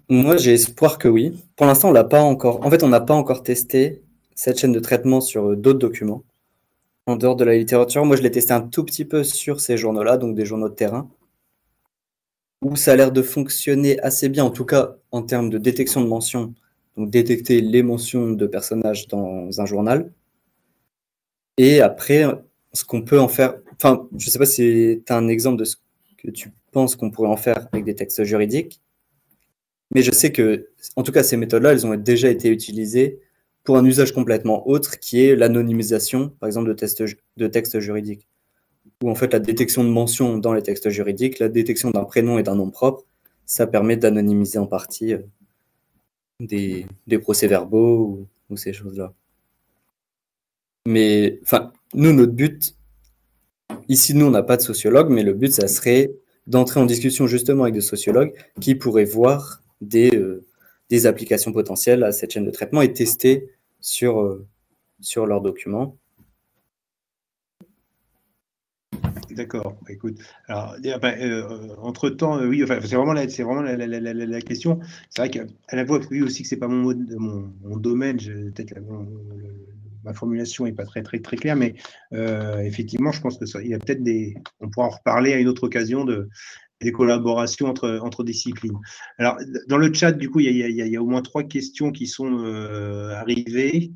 S2: Moi, j'ai espoir que oui. Pour l'instant, on l'a pas encore. En fait, on n'a pas encore testé cette chaîne de traitement sur d'autres documents en dehors de la littérature. Moi, je l'ai testé un tout petit peu sur ces journaux-là, donc des journaux de terrain, où ça a l'air de fonctionner assez bien, en tout cas en termes de détection de mentions, donc détecter les mentions de personnages dans un journal. Et après, ce qu'on peut en faire, enfin, je ne sais pas si tu as un exemple de ce que tu penses qu'on pourrait en faire avec des textes juridiques, mais je sais que, en tout cas, ces méthodes-là, elles ont déjà été utilisées pour un usage complètement autre, qui est l'anonymisation, par exemple, de textes juridiques, où en fait la détection de mentions dans les textes juridiques, la détection d'un prénom et d'un nom propre, ça permet d'anonymiser en partie des procès-verbaux ou ces choses-là. Mais enfin, nous, notre but, ici, nous, on n'a pas de sociologue, mais le but, ça serait d'entrer en discussion justement avec des sociologues qui pourraient voir des applications potentielles à cette chaîne de traitement et tester sur leurs documents.
S1: D'accord, écoute. Alors, entre-temps, oui, enfin, c'est vraiment la question. C'est vrai qu'à la fois, oui, aussi que c'est pas mon domaine, peut-être ma formulation n'est pas très claire, mais effectivement, je pense que il y a peut-être on pourra en reparler à une autre occasion des collaborations entre disciplines. Alors, dans le chat, du coup, il y a au moins 3 questions qui sont arrivées.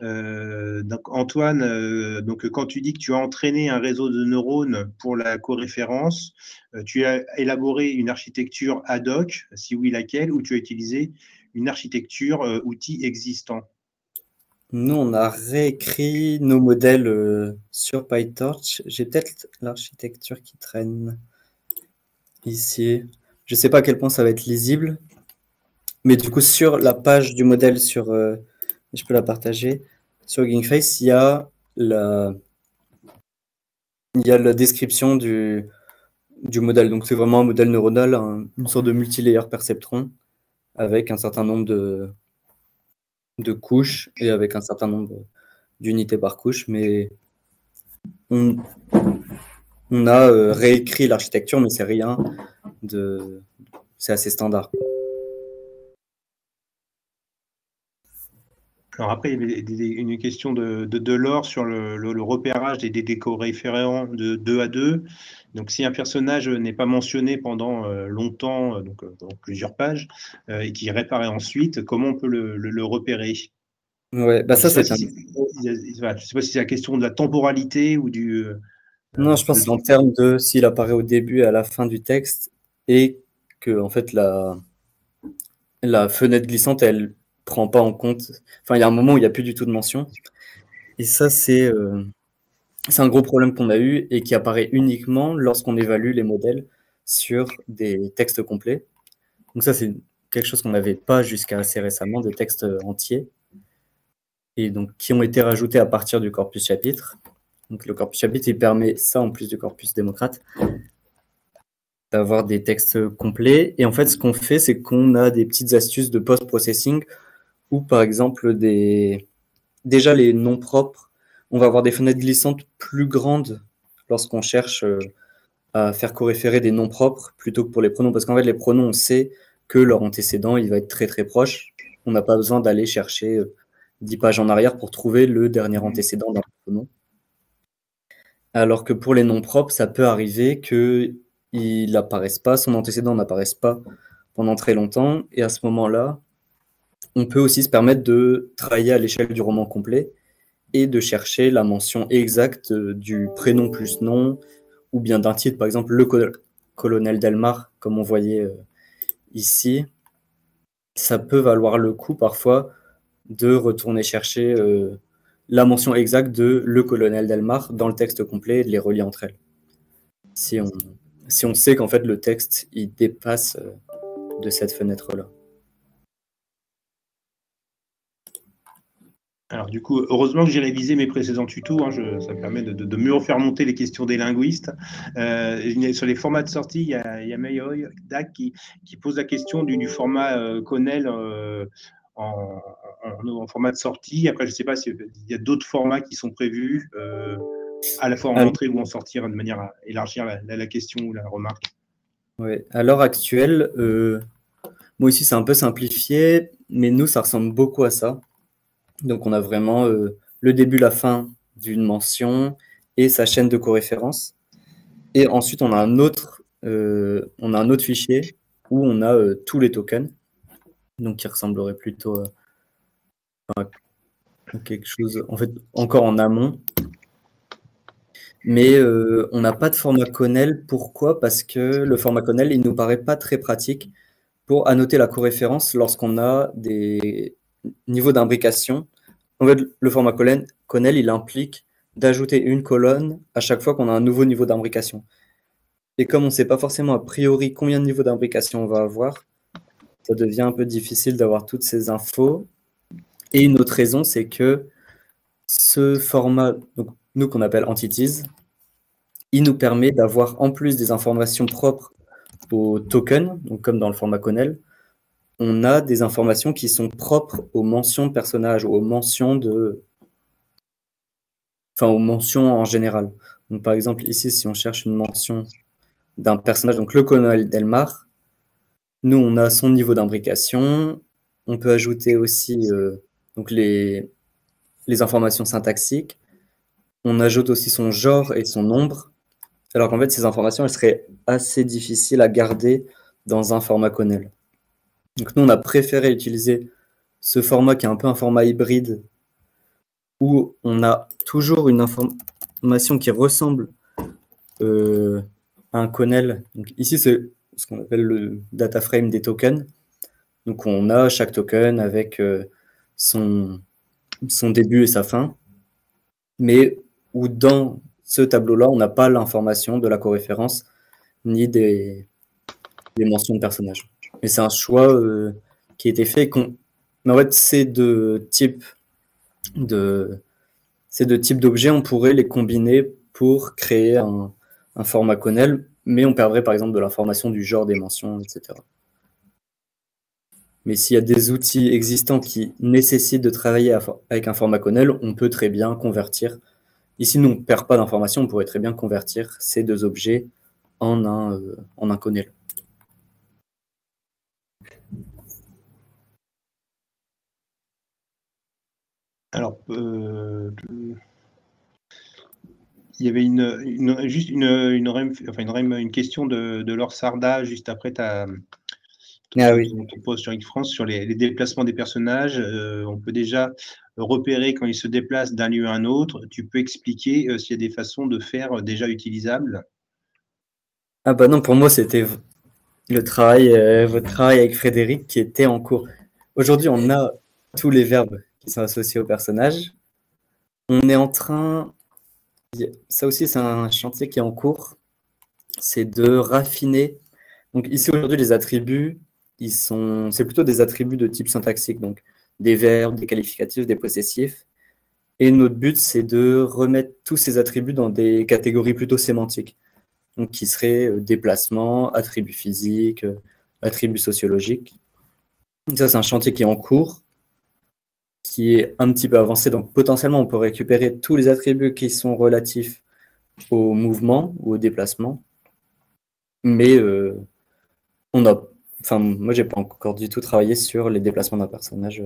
S1: Donc Antoine, donc quand tu dis que tu as entraîné un réseau de neurones pour la coréférence, tu as élaboré une architecture ad hoc, si oui laquelle, ou tu as utilisé une architecture outil existant?
S2: Nous, on a réécrit nos modèles sur PyTorch. J'ai peut-être l'architecture qui traîne ici. Je ne sais pas à quel point ça va être lisible, mais du coup, sur la page du modèle, je peux la partager, sur Hugging Face, il y a la description du modèle. Donc, c'est vraiment un modèle neuronal, une sorte de multilayer perceptron avec un certain nombre de couches et avec un certain nombre d'unités par couche. Mais on a réécrit l'architecture, mais c'est rien de. C'est assez standard.
S1: Alors après, il y avait une question de l'or sur le repérage des coréférents de 2 à 2. Donc, si un personnage n'est pas mentionné pendant longtemps, donc plusieurs pages, et qui réapparaît ensuite, comment on peut le repérer?
S2: Ouais, bah
S1: Alors, je
S2: ça,
S1: ne sais,
S2: c'est un.
S1: voilà, je sais pas si c'est la question de la temporalité ou
S2: Non, je pense que c'est en termes de s'il apparaît au début et à la fin du texte et que, en fait, la fenêtre glissante, elle prend pas en compte. Enfin, il y a un moment où il n'y a plus du tout de mention. Et ça, c'est un gros problème qu'on a eu et qui apparaît uniquement lorsqu'on évalue les modèles sur des textes complets. Donc ça, c'est quelque chose qu'on n'avait pas jusqu'à assez récemment, des textes entiers, et donc qui ont été rajoutés à partir du corpus chapitre. Donc le corpus chapitre, il permet ça en plus du corpus démocrate, d'avoir des textes complets. Et en fait, ce qu'on fait, c'est qu'on a des petites astuces de post-processing où, par exemple, déjà les noms propres, on va avoir des fenêtres glissantes plus grandes lorsqu'on cherche à faire coréférer des noms propres plutôt que pour les pronoms. Parce qu'en fait, les pronoms, on sait que leur antécédent, il va être très très proche. On n'a pas besoin d'aller chercher 10 pages en arrière pour trouver le dernier antécédent d'un pronom. Alors que pour les noms propres, ça peut arriver qu'il n'apparaisse pas, son antécédent n'apparaisse pas pendant très longtemps. Et à ce moment-là, on peut aussi se permettre de travailler à l'échelle du roman complet et de chercher la mention exacte du prénom plus nom, ou bien d'un titre, par exemple le colonel Delmar, comme on voyait ici. Ça peut valoir le coup parfois de retourner chercher la mention exacte de le colonel Delmar dans le texte complet et de les relier entre elles. Si on sait qu'en fait le texte il dépasse de cette fenêtre-là.
S1: Alors du coup, heureusement que j'ai révisé mes précédents tutos, hein, ça me permet de mieux faire monter les questions des linguistes. Sur les formats de sortie, il y a Mayoy Dak qui pose la question du format Connell en format de sortie. Après, je ne sais pas s'il y a d'autres formats qui sont prévus, à la fois en entrée ou en sortie, de manière à élargir la question ou la remarque.
S2: Ouais. À l'heure actuelle, Bon, ici, c'est un peu simplifié, mais nous, ça ressemble beaucoup à ça. Donc, on a vraiment le début, la fin d'une mention et sa chaîne de coréférence. Et ensuite, on a un autre fichier où on a tous les tokens, donc qui ressemblerait plutôt à quelque chose, en fait, encore en amont. Mais on n'a pas de format Connell. Pourquoi? Parce que le format Connell, il nous paraît pas très pratique pour annoter la coréférence lorsqu'on a des niveaux d'imbrication. En fait, le format Connell, il implique d'ajouter une colonne à chaque fois qu'on a un nouveau niveau d'imbrication. Et comme on ne sait pas forcément a priori combien de niveaux d'imbrication on va avoir, ça devient un peu difficile d'avoir toutes ces infos. Et une autre raison, c'est que ce format, donc, nous qu'on appelle entities, il nous permet d'avoir en plus des informations propres au token, donc comme dans le format Connell, on a des informations qui sont propres aux mentions de personnages ou aux mentions aux mentions en général. Donc, par exemple, ici, si on cherche une mention d'un personnage, donc le colonel Delmar, nous, on a son niveau d'imbrication. On peut ajouter aussi donc les informations syntaxiques. On ajoute aussi son genre et son nombre. Alors qu'en fait, ces informations, elles seraient assez difficiles à garder dans un format Connell. Donc nous, on a préféré utiliser ce format qui est un peu un format hybride où on a toujours une information qui ressemble à un Connell. Donc ici, c'est ce qu'on appelle le data frame des tokens. Donc on a chaque token avec son début et sa fin, mais où dans ce tableau-là, on n'a pas l'information de la coréférence ni des mentions de personnages. Mais c'est un choix qui a été fait. Mais en fait, ces deux types d'objets, on pourrait les combiner pour créer un format Connell, mais on perdrait par exemple de l'information du genre des mentions, etc. Mais s'il y a des outils existants qui nécessitent de travailler avec un format Connell, on peut très bien convertir. Ici, nous, on ne perd pas d'informations, on pourrait très bien convertir ces deux objets en un Connell.
S1: Alors, il y avait une question de Laure Sarda juste après ton post sur X-France sur les déplacements des personnages. On peut déjà repérer quand ils se déplacent d'un lieu à un autre. Tu peux expliquer s'il y a des façons de faire déjà utilisables?
S2: Ah bah non, pour moi, c'était votre travail avec Frédéric qui était en cours. Aujourd'hui, on a tous les verbes qui sont associés au personnage. On est en train, ça aussi c'est un chantier qui est en cours, c'est de raffiner. Donc ici aujourd'hui les attributs, c'est plutôt des attributs de type syntaxique, donc des verbes, des qualificatifs, des possessifs. Et notre but c'est de remettre tous ces attributs dans des catégories plutôt sémantiques, donc qui seraient déplacement, attributs physiques, attributs sociologiques. Donc ça c'est un chantier qui est en cours, qui est un petit peu avancé. Donc potentiellement, on peut récupérer tous les attributs qui sont relatifs au mouvement ou au déplacement. Mais moi, j'ai pas encore du tout travaillé sur les déplacements d'un personnage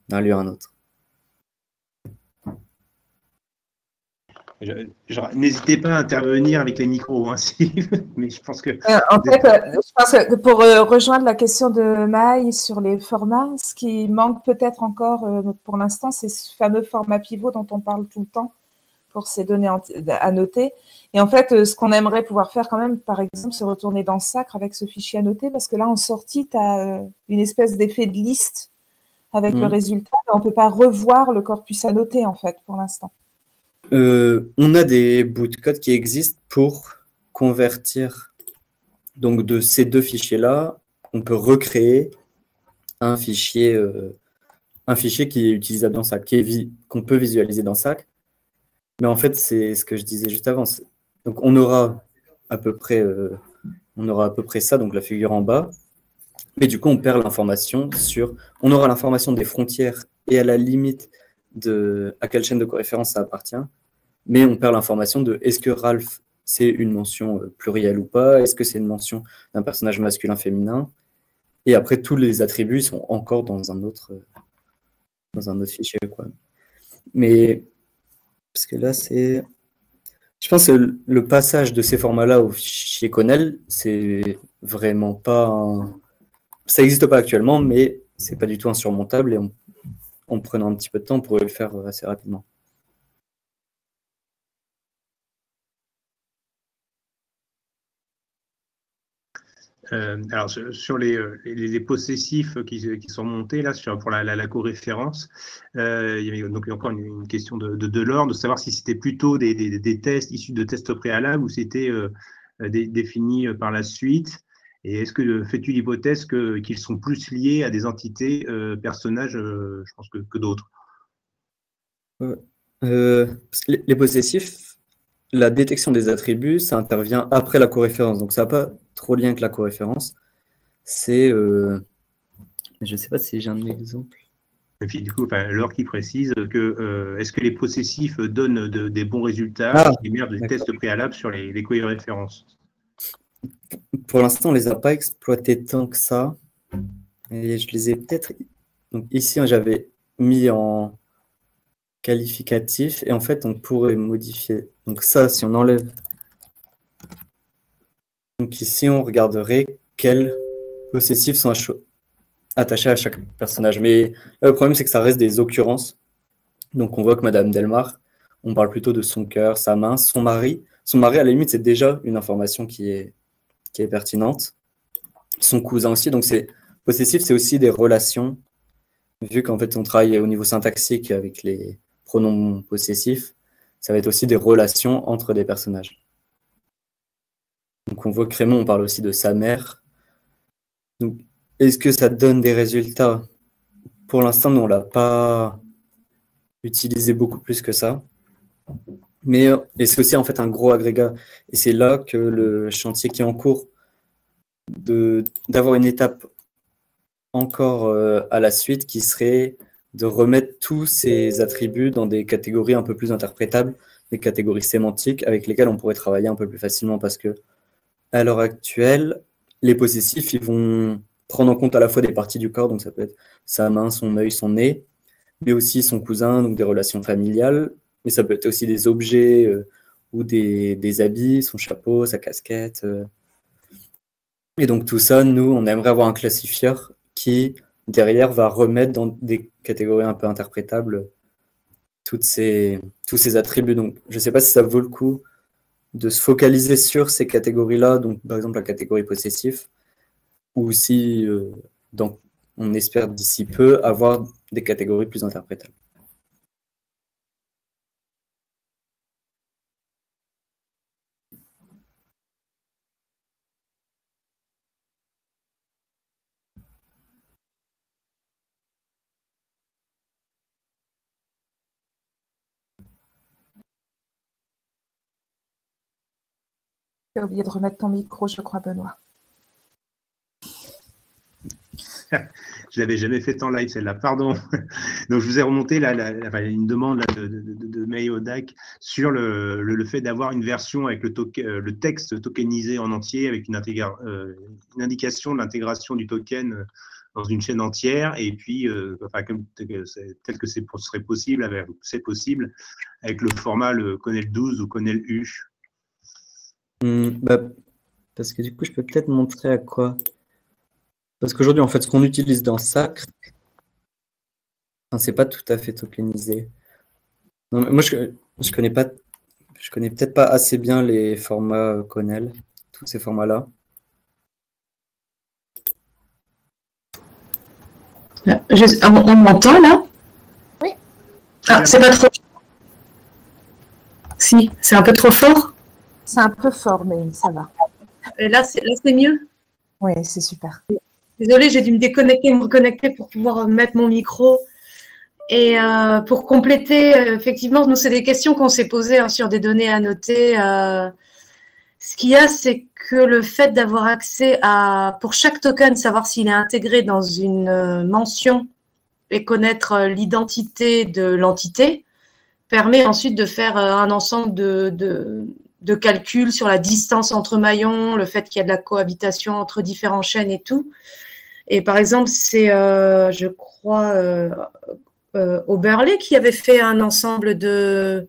S2: d'un lieu à un autre.
S1: N'hésitez pas à intervenir avec les micros, hein, mais je pense que...
S3: En fait, je pense que pour rejoindre la question de Maï sur les formats, ce qui manque peut-être encore pour l'instant, c'est ce fameux format pivot dont on parle tout le temps pour ces données annotées. Et en fait, ce qu'on aimerait pouvoir faire quand même, par exemple, se retourner dans Sacre avec ce fichier annoté, parce que là, en sortie, tu as une espèce d'effet de liste avec le résultat. On ne peut pas revoir le corpus annoté, en fait, pour l'instant.
S2: On a des bouts de code qui existent pour convertir. Donc, de ces deux fichiers-là, on peut recréer un fichier qui est utilisable dans SAC, qu'on peut visualiser dans SAC. Mais en fait, c'est ce que je disais juste avant. Donc, on aura à peu près ça, donc la figure en bas. Mais du coup, on perd l'information on aura l'information des frontières et à la limite à quelle chaîne de coréférence ça appartient. Mais on perd l'information de est-ce que Ralph, c'est une mention plurielle ou pas? Est-ce que c'est une mention d'un personnage masculin-féminin? Et après, tous les attributs sont encore dans un autre fichier, quoi. Mais, parce que là, c'est... Je pense que le passage de ces formats-là au fichier Conel, c'est vraiment pas... Ça n'existe pas actuellement, mais c'est pas du tout insurmontable, et en prenant un petit peu de temps, on pourrait le faire assez rapidement.
S1: Alors, sur les possessifs qui sont montés là pour la coréférence, il y avait donc encore une question de l'ordre, de savoir si c'était plutôt des tests issus de tests préalables ou c'était défini par la suite. Et est-ce que fais-tu l'hypothèse qu'ils sont plus liés à des entités, personnages, je pense que d'autres?
S2: Parce que les possessifs, la détection des attributs, ça intervient après la coréférence. Donc, ça n'a pas trop lien avec la coréférence. C'est... je ne sais pas si j'ai un exemple.
S1: Et puis, du coup, Laure qui précise que est-ce que les possessifs donnent des bons résultats qui émergent des tests préalables sur les coréférences?
S2: Pour l'instant, on ne les a pas exploités tant que ça. Et je les ai peut-être... Donc, ici, j'avais mis en qualificatif. Et en fait, on pourrait modifier. Donc ça, si on enlève... Donc ici, on regarderait quels possessifs sont attachés à chaque personnage. Mais là, le problème, c'est que ça reste des occurrences. Donc on voit que Madame Delmar, on parle plutôt de son cœur, sa main, son mari. Son mari, à la limite, c'est déjà une information qui est pertinente. Son cousin aussi. Donc possessif, c'est aussi des relations. Vu qu'en fait, on travaille au niveau syntaxique avec les pronoms possessifs, ça va être aussi des relations entre des personnages. Donc on voit que Raymond, on parle aussi de sa mère. Donc, est-ce que ça donne des résultats? Pour l'instant, nous, on ne l'a pas utilisé beaucoup plus que ça. Et c'est aussi en fait un gros agrégat. Et c'est là que le chantier qui est en cours, d'avoir une étape encore à la suite, qui serait de remettre tous ces attributs dans des catégories un peu plus interprétables, des catégories sémantiques avec lesquelles on pourrait travailler un peu plus facilement, parce que à l'heure actuelle, les possessifs, ils vont prendre en compte à la fois des parties du corps, donc ça peut être sa main, son œil, son nez, mais aussi son cousin, donc des relations familiales, mais ça peut être aussi des objets ou des habits, son chapeau, sa casquette. Et donc tout ça, nous, on aimerait avoir un classifieur qui, derrière, va remettre dans des catégories un peu interprétables tous ces attributs. Donc je ne sais pas si ça vaut le coup de se focaliser sur ces catégories-là, donc par exemple la catégorie possessif, ou si on espère d'ici peu avoir des catégories plus interprétables.
S3: Tu as oublié de remettre ton micro, je crois, Benoît.
S1: Je l'avais jamais fait en live, celle-là, pardon. Donc, je vous ai remonté une demande là, de Mayodac sur le fait d'avoir une version avec le texte tokenisé en entier, avec une indication de l'intégration du token dans une chaîne entière, et puis, tel que serait possible, c'est possible, avec le format le Conel 12 ou Conel U.
S2: Parce que du coup, je peux peut-être montrer à quoi. Parce qu'aujourd'hui, en fait, ce qu'on utilise dans Sacre, c'est pas tout à fait tokenisé. Non, moi, je connais peut-être pas assez bien les formats Conel, tous ces formats-là.
S4: On m'entend là?
S3: Oui.
S4: Ah, c'est pas trop. Si, c'est un peu trop fort.
S3: C'est un peu fort, mais ça va.
S4: Et là, c'est mieux.
S3: Oui, c'est super.
S4: Désolée, j'ai dû me déconnecter, me reconnecter pour pouvoir mettre mon micro. Et pour compléter, effectivement, nous, c'est des questions qu'on s'est posées sur des données annoter. Ce qu'il y a, c'est que le fait d'avoir accès à, pour chaque token, savoir s'il est intégré dans une mention et connaître l'identité de l'entité, permet ensuite de faire un ensemble de calculs sur la distance entre maillons, le fait qu'il y a de la cohabitation entre différents chaînes et tout. Et par exemple, c'est, je crois, Oberle qui avait fait un ensemble de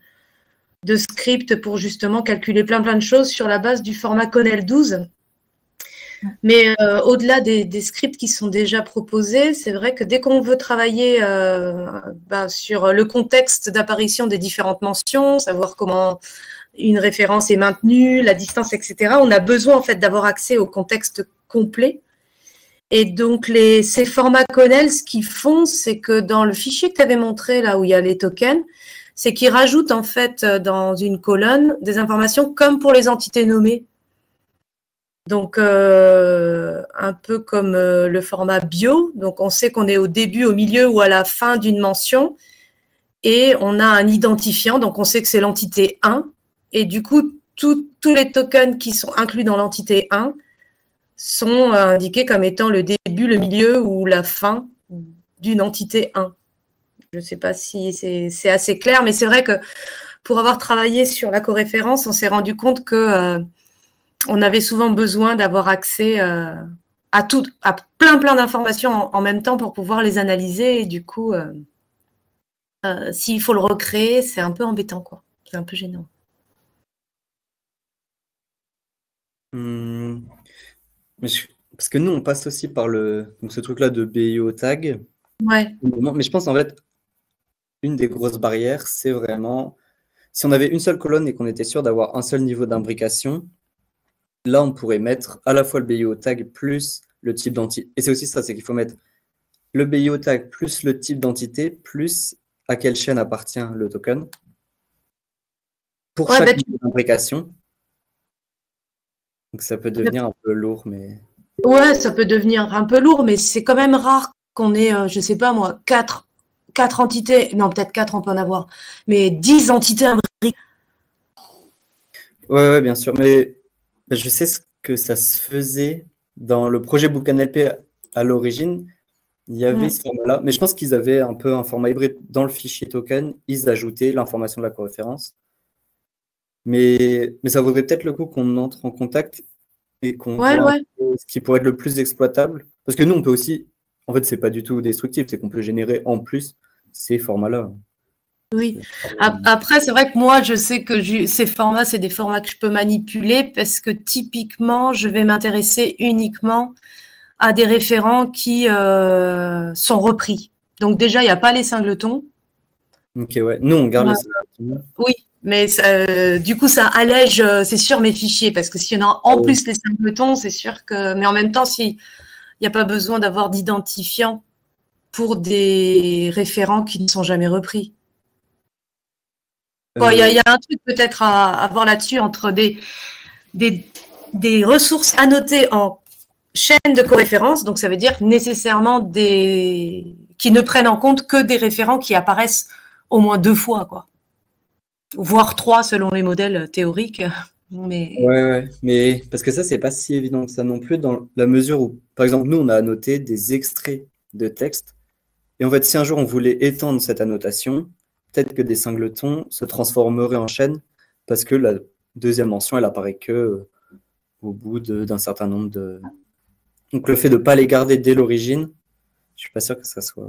S4: scripts pour justement calculer plein de choses sur la base du format Connell 12. Mais au-delà des scripts qui sont déjà proposés, c'est vrai que dès qu'on veut travailler sur le contexte d'apparition des différentes mentions, savoir comment une référence est maintenue, la distance, etc., on a besoin en fait d'avoir accès au contexte complet. Et donc, ces formats Connell, ce qu'ils font, c'est que dans le fichier que tu avais montré, là où il y a les tokens, c'est qu'ils rajoutent en fait dans une colonne des informations comme pour les entités nommées. Donc, un peu comme le format bio. Donc, on sait qu'on est au début, au milieu ou à la fin d'une mention. Et on a un identifiant, donc on sait que c'est l'entité 1. Et du coup, tous les tokens qui sont inclus dans l'entité 1 sont indiqués comme étant le début, le milieu ou la fin d'une entité 1. Je ne sais pas si c'est assez clair, mais c'est vrai que pour avoir travaillé sur la coréférence, on s'est rendu compte que on avait souvent besoin d'avoir accès à plein d'informations en même temps pour pouvoir les analyser. Et du coup, s'il faut le recréer, c'est un peu embêtant, quoi. C'est un peu gênant.
S2: Parce que nous, on passe aussi par ce truc-là de BIO tag.
S4: Ouais.
S2: Mais je pense en fait, une des grosses barrières, c'est vraiment, si on avait une seule colonne et qu'on était sûr d'avoir un seul niveau d'imbrication, là, on pourrait mettre à la fois le BIO tag plus le type d'entité. Et c'est aussi ça, c'est qu'il faut mettre le BIO tag plus le type d'entité plus à quelle chaîne appartient le token pour chaque niveau d'imbrication. Donc ça peut devenir un peu lourd, mais...
S4: Ouais, ça peut devenir un peu lourd, mais c'est quand même rare qu'on ait, je sais pas moi, 4 entités, non peut-être 4 on peut en avoir, mais 10 entités imbriquées.
S2: Ouais, bien sûr, mais je sais ce que ça se faisait dans le projet BookNLP à l'origine. Il y avait ce format-là, mais je pense qu'ils avaient un peu un format hybride dans le fichier token. Ils ajoutaient l'information de la coréférence. Mais ça vaudrait peut-être le coup qu'on entre en contact et qu'on voit ce qui pourrait être le plus exploitable. Parce que nous, on peut aussi, en fait, c'est pas du tout destructif, c'est qu'on peut générer en plus ces formats-là.
S4: Oui. Après, c'est vrai que moi, je sais que ces formats, c'est des formats que je peux manipuler parce que typiquement, je vais m'intéresser uniquement à des référents qui sont repris. Donc déjà, il n'y a pas les singletons.
S2: Ok, ouais. Nous, on garde les singletons.
S4: Oui, mais du coup, ça allège, c'est sûr, mes fichiers, parce que s'il y en a en plus les singletons, c'est sûr que... Mais en même temps, s'il n'y a pas besoin d'avoir d'identifiant pour des référents qui ne sont jamais repris. Il y a un truc peut-être à voir là-dessus entre des ressources annotées en chaîne de coréférence, donc ça veut dire nécessairement qui ne prennent en compte que des référents qui apparaissent au moins 2 fois, quoi. Voire 3 selon les modèles théoriques. Mais...
S2: Ouais, mais parce que ça, c'est pas si évident que ça non plus, dans la mesure où, par exemple, nous, on a annoté des extraits de texte, et en fait, si un jour on voulait étendre cette annotation, peut-être que des singletons se transformeraient en chaîne, parce que la deuxième mention, elle apparaît que au bout d'un certain nombre de... Donc, le fait de ne pas les garder dès l'origine, je suis pas sûr que ça soit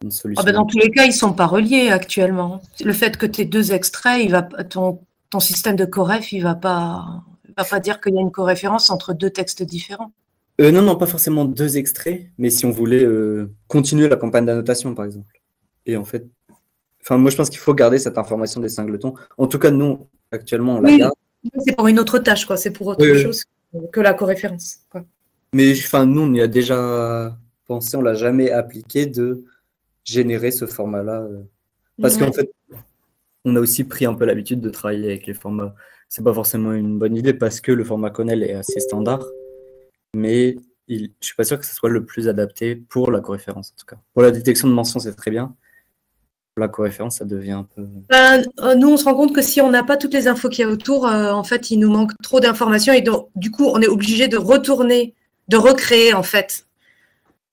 S2: une solution.
S4: Dans tous les cas, ils ne sont pas reliés actuellement. Le fait que tu aies 2 extraits, ton système de coref, il ne va pas dire qu'il y a une coréférence entre 2 textes différents.
S2: Non, pas forcément 2 extraits, mais si on voulait continuer la campagne d'annotation, par exemple. Et en fait, moi, je pense qu'il faut garder cette information des singletons. En tout cas, nous, actuellement, on la garde.
S4: C'est pour une autre tâche, quoi. C'est pour autre chose que la coréférence, quoi.
S2: Mais nous, on y a déjà pensé, on ne l'a jamais appliqué de générer ce format-là. Parce qu'en fait, on a aussi pris un peu l'habitude de travailler avec les formats. Ce n'est pas forcément une bonne idée parce que le format Connell est assez standard. Mais je ne suis pas sûr que ce soit le plus adapté pour la coréférence, en tout cas. Pour la détection de mentions, c'est très bien. Pour la coréférence, ça devient un peu...
S4: nous, on se rend compte que si on n'a pas toutes les infos qu'il y a autour, en fait, il nous manque trop d'informations. Et donc, du coup, on est obligé de recréer, en fait,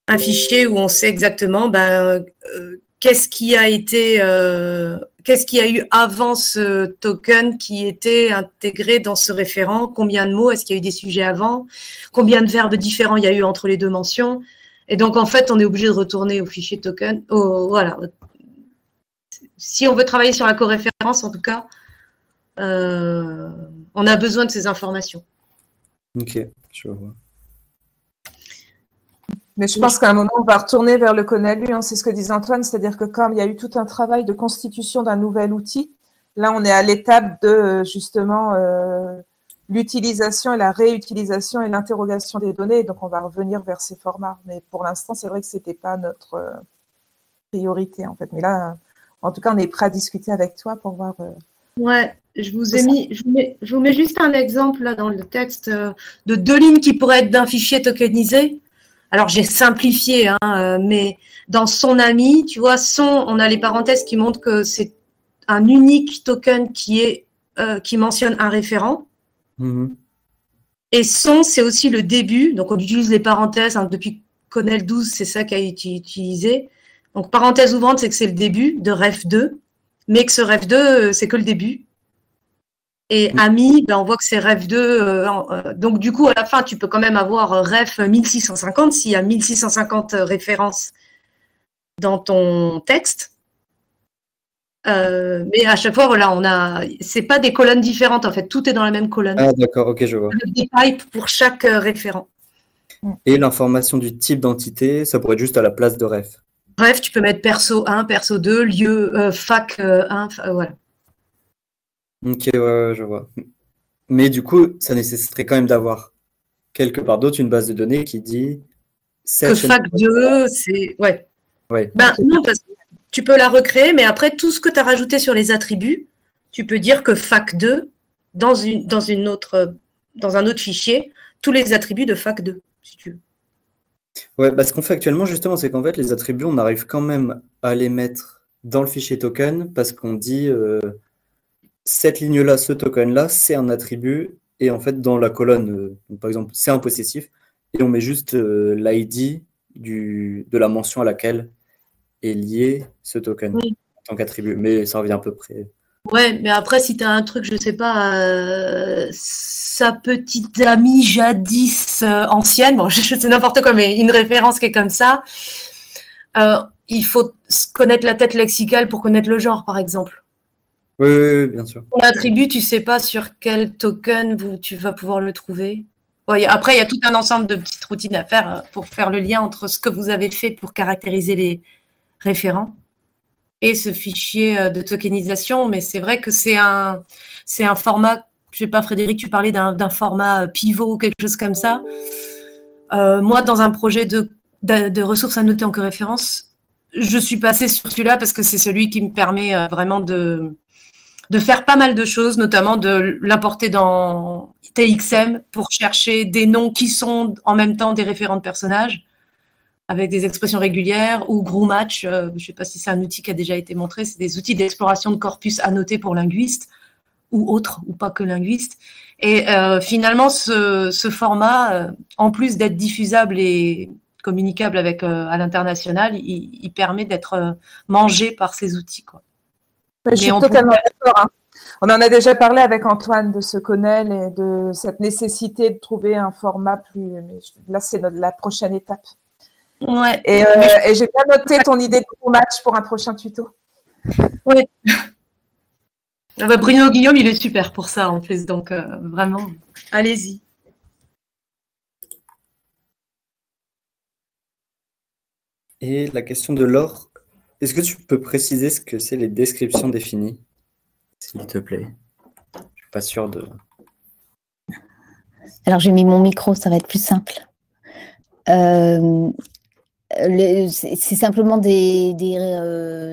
S4: un fichier où on sait exactement qu'est-ce qui a été... qu'est-ce qu'il y a eu avant ce token qui était intégré dans ce référent? Combien de mots? Est-ce qu'il y a eu des sujets avant? Combien de verbes différents il y a eu entre les deux mentions? Et donc, en fait, on est obligé de retourner au fichier token. Voilà. Si on veut travailler sur la coréférence, en tout cas, on a besoin de ces informations.
S2: Ok, je vois.
S3: Mais je pense qu'à un moment, on va retourner vers le CONALU, hein, c'est ce que disait Antoine, c'est-à-dire que comme il y a eu tout un travail de constitution d'un nouvel outil, là, on est à l'étape de justement l'utilisation et la réutilisation et l'interrogation des données, donc on va revenir vers ces formats. Mais pour l'instant, c'est vrai que ce n'était pas notre priorité, en fait. Mais là, en tout cas, on est prêt à discuter avec toi pour voir…
S4: Ouais, je vous mets juste un exemple là dans le texte de 2 lignes qui pourraient être d'un fichier tokenisé. Alors, j'ai simplifié, hein, mais dans son ami, tu vois, on a les parenthèses qui montrent que c'est un unique token qui mentionne un référent. Et c'est aussi le début. Donc, on utilise les parenthèses. Hein, depuis Conel 12, c'est ça qui a été utilisé. Donc, parenthèse ouvrante, c'est que c'est le début de ref 2, mais que ce ref 2, c'est que le début. Et ami, ben, on voit que c'est ref 2. Donc, du coup, à la fin, tu peux quand même avoir ref 1650 s'il y a 1650 références dans ton texte. Mais à chaque fois, voilà, c'est pas des colonnes différentes, en fait. Tout est dans la même colonne.
S2: Ah, d'accord, ok, je vois.
S4: Avec des pipes pour chaque référent.
S2: Et l'information du type d'entité, ça pourrait être juste à la place de ref.
S4: Bref, tu peux mettre perso 1, perso 2, lieu, fac 1, voilà.
S2: Ok, ouais, je vois. Mais du coup, ça nécessiterait quand même d'avoir quelque part d'autre une base de données qui dit…
S4: Que fac 2, c'est… Ouais.
S2: Ouais.
S4: Ben, non, parce que tu peux la recréer, mais après, tout ce que tu as rajouté sur les attributs, tu peux dire que fac 2, dans un autre fichier, tous les attributs de fac 2, si tu veux.
S2: Ouais, bah, ce qu'on fait actuellement, justement, c'est qu'en fait, les attributs, on arrive quand même à les mettre dans le fichier token parce qu'on dit cette ligne-là, ce token-là, c'est un attribut. Et en fait, dans la colonne, par exemple, c'est un possessif. Et on met juste l'ID de la mention à laquelle est lié ce token en tant qu'attribut. Mais ça revient à peu près.
S4: Ouais, mais après, si tu as un truc, je sais pas, sa petite amie jadis ancienne, bon, je sais n'importe quoi, mais une référence qui est comme ça, il faut connaître la tête lexicale pour connaître le genre, par exemple.
S2: Oui, bien sûr.
S4: Ton attribut, tu sais pas sur quel token tu vas pouvoir le trouver. Ouais, après, il y a tout un ensemble de petites routines à faire pour faire le lien entre ce que vous avez fait pour caractériser les référents et ce fichier de tokenisation, mais c'est vrai que c'est un format, je sais pas Frédéric, tu parlais d'un format pivot ou quelque chose comme ça. Moi, dans un projet de ressources annotées en coréférence, je suis passée sur celui-là parce que c'est celui qui me permet vraiment de faire pas mal de choses, notamment de l'importer dans TXM pour chercher des noms qui sont en même temps des référents de personnages, avec des expressions régulières, ou GrooMatch, je ne sais pas si c'est un outil qui a déjà été montré, c'est des outils d'exploration de corpus annotés pour linguistes, ou autres, ou pas que linguistes. Et finalement, ce format, en plus d'être diffusable et communicable avec à l'international, il permet d'être mangé par ces outils, quoi.
S3: Je suis totalement d'accord. Hein. On en a déjà parlé avec Antoine de ce Conel et de cette nécessité de trouver un format plus… Mais là, c'est la prochaine étape.
S4: Ouais.
S3: Et j'ai bien noté ton idée de match pour un prochain tuto.
S4: Oui. Bruno Guillaume, il est super pour ça en plus, donc vraiment, allez-y.
S2: Et la question de Laure, est-ce que tu peux préciser ce que c'est les descriptions définies, s'il te plaît? Je ne suis pas sûre de…
S5: Alors, j'ai mis mon micro, ça va être plus simple. C'est simplement des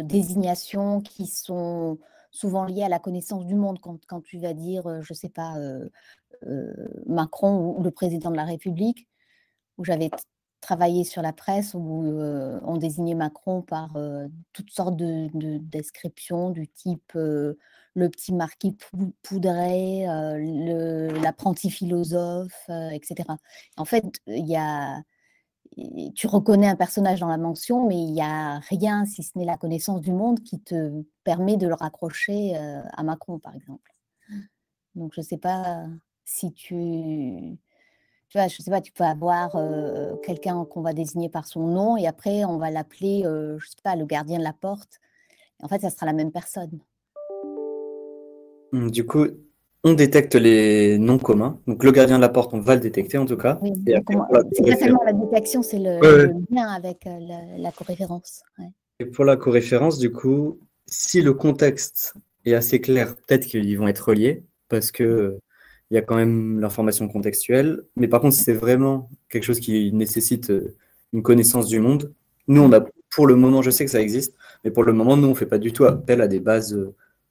S5: désignations qui sont souvent liées à la connaissance du monde. Quand tu vas dire, je ne sais pas, Macron ou le président de la République, où j'avais travaillé sur la presse, où on désignait Macron par toutes sortes de descriptions du type le petit marquis poudré, l'apprenti philosophe, etc. En fait, il y a tu reconnais un personnage dans la mention, mais il n'y a rien, si ce n'est la connaissance du monde, qui te permet de le raccrocher à Macron, par exemple. Donc, je ne sais pas si tu vois, je sais pas, tu peux avoir quelqu'un qu'on va désigner par son nom et après, on va l'appeler, je ne sais pas, le gardien de la porte. En fait, ça sera la même personne.
S2: Du coup, on détecte les noms communs. Donc, le gardien de la porte, on va le détecter en tout cas.
S5: Oui,
S2: Et après,
S5: c'est pas seulement la détection, c'est
S2: Ouais,
S5: le lien avec la coréférence. Ouais.
S2: Et pour la coréférence, du coup, si le contexte est assez clair, peut-être qu'ils vont être reliés, parce que il y a quand même l'information contextuelle. Mais par contre, si c'est vraiment quelque chose qui nécessite une connaissance du monde, nous, on a, pour le moment, je sais que ça existe, mais pour le moment, nous, on ne fait pas du tout appel à des bases.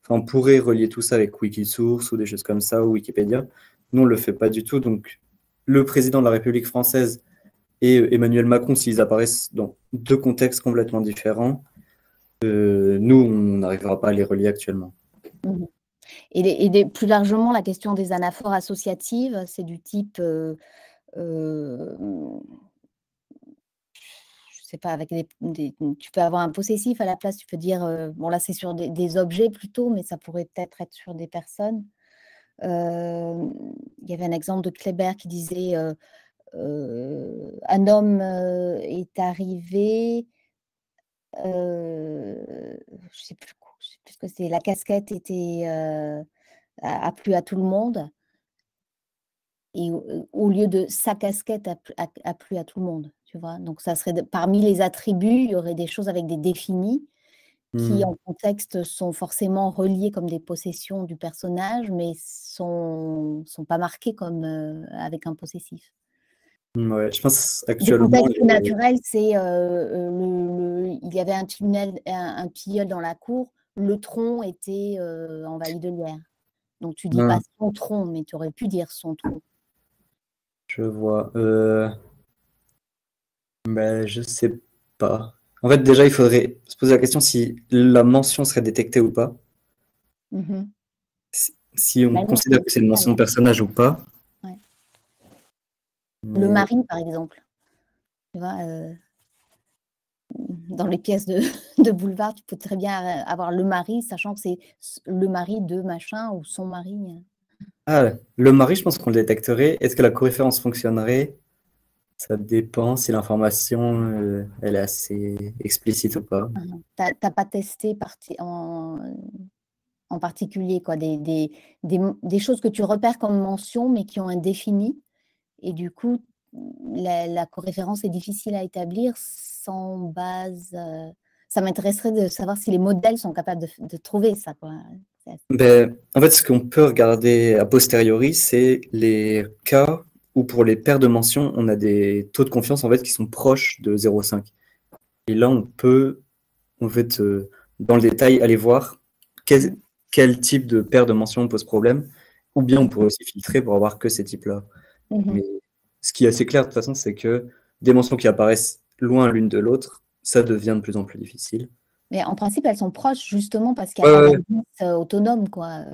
S2: Enfin, on pourrait relier tout ça avec Wikisource ou des choses comme ça, ou Wikipédia. Nous, on ne le fait pas du tout. Donc, le président de la République française et Emmanuel Macron, s'ils apparaissent dans deux contextes complètement différents, nous, on n'arrivera pas à les relier actuellement.
S5: Mmh. Et plus largement, la question des anaphores associatives, c'est du type, je sais pas, avec tu peux avoir un possessif à la place, tu peux dire, bon là c'est sur des objets plutôt, mais ça pourrait peut-être être sur des personnes. Il y avait un exemple de Kléber qui disait, un homme est arrivé, je sais plus ce que c'est, la casquette était, a plu à tout le monde et au lieu de sa casquette a plu à tout le monde, tu vois? Donc ça serait parmi les attributs, il y aurait des choses avec des définis qui, en contexte, sont forcément reliés comme des possessions du personnage, mais sont pas marqués comme avec un possessif.
S2: Ouais, je pense
S5: Des
S2: actuellement.
S5: contextes plus naturels, c'est il y avait un tunnel, un tilleul dans la cour, le tronc était envahi de lierre. Donc tu dis pas son tronc, mais tu aurais pu dire son tronc.
S2: Je vois. Ben, je sais pas. En fait, déjà, il faudrait se poser la question si la mention serait détectée ou pas.
S5: Mmh.
S2: Si on
S5: Bah non,
S2: considère que c'est une mention de personnage ou pas.
S5: Ouais. Le
S2: Mais-
S5: mari, par exemple. Tu vois, dans les pièces de boulevard, tu peux très bien avoir le mari, sachant que c'est le mari de machin ou son mari.
S2: Ah, le mari, je pense qu'on le détecterait. Est-ce que la coréférence fonctionnerait? Ça dépend si l'information elle est assez explicite ou pas.
S5: T'as pas testé en particulier, quoi, des choses que tu repères comme mention, mais qui ont un défini. Et du coup, la coréférence est difficile à établir sans base. Ça m'intéresserait de savoir si les modèles sont capables de trouver ça, quoi.
S2: Ben, en fait, ce qu'on peut regarder a posteriori, c'est les cas où pour les paires de mentions, on a des taux de confiance en fait, qui sont proches de 0,5. Et là, on peut, en fait, dans le détail, aller voir quel type de paire de mentions pose problème, ou bien on pourrait aussi filtrer pour avoir que ces types-là. Mais ce qui est assez clair de toute façon, c'est que des mentions qui apparaissent loin l'une de l'autre, ça devient de plus en plus difficile.
S5: Mais en principe, elles sont proches justement parce qu'il n'y a pas d'indice autonome, quoi.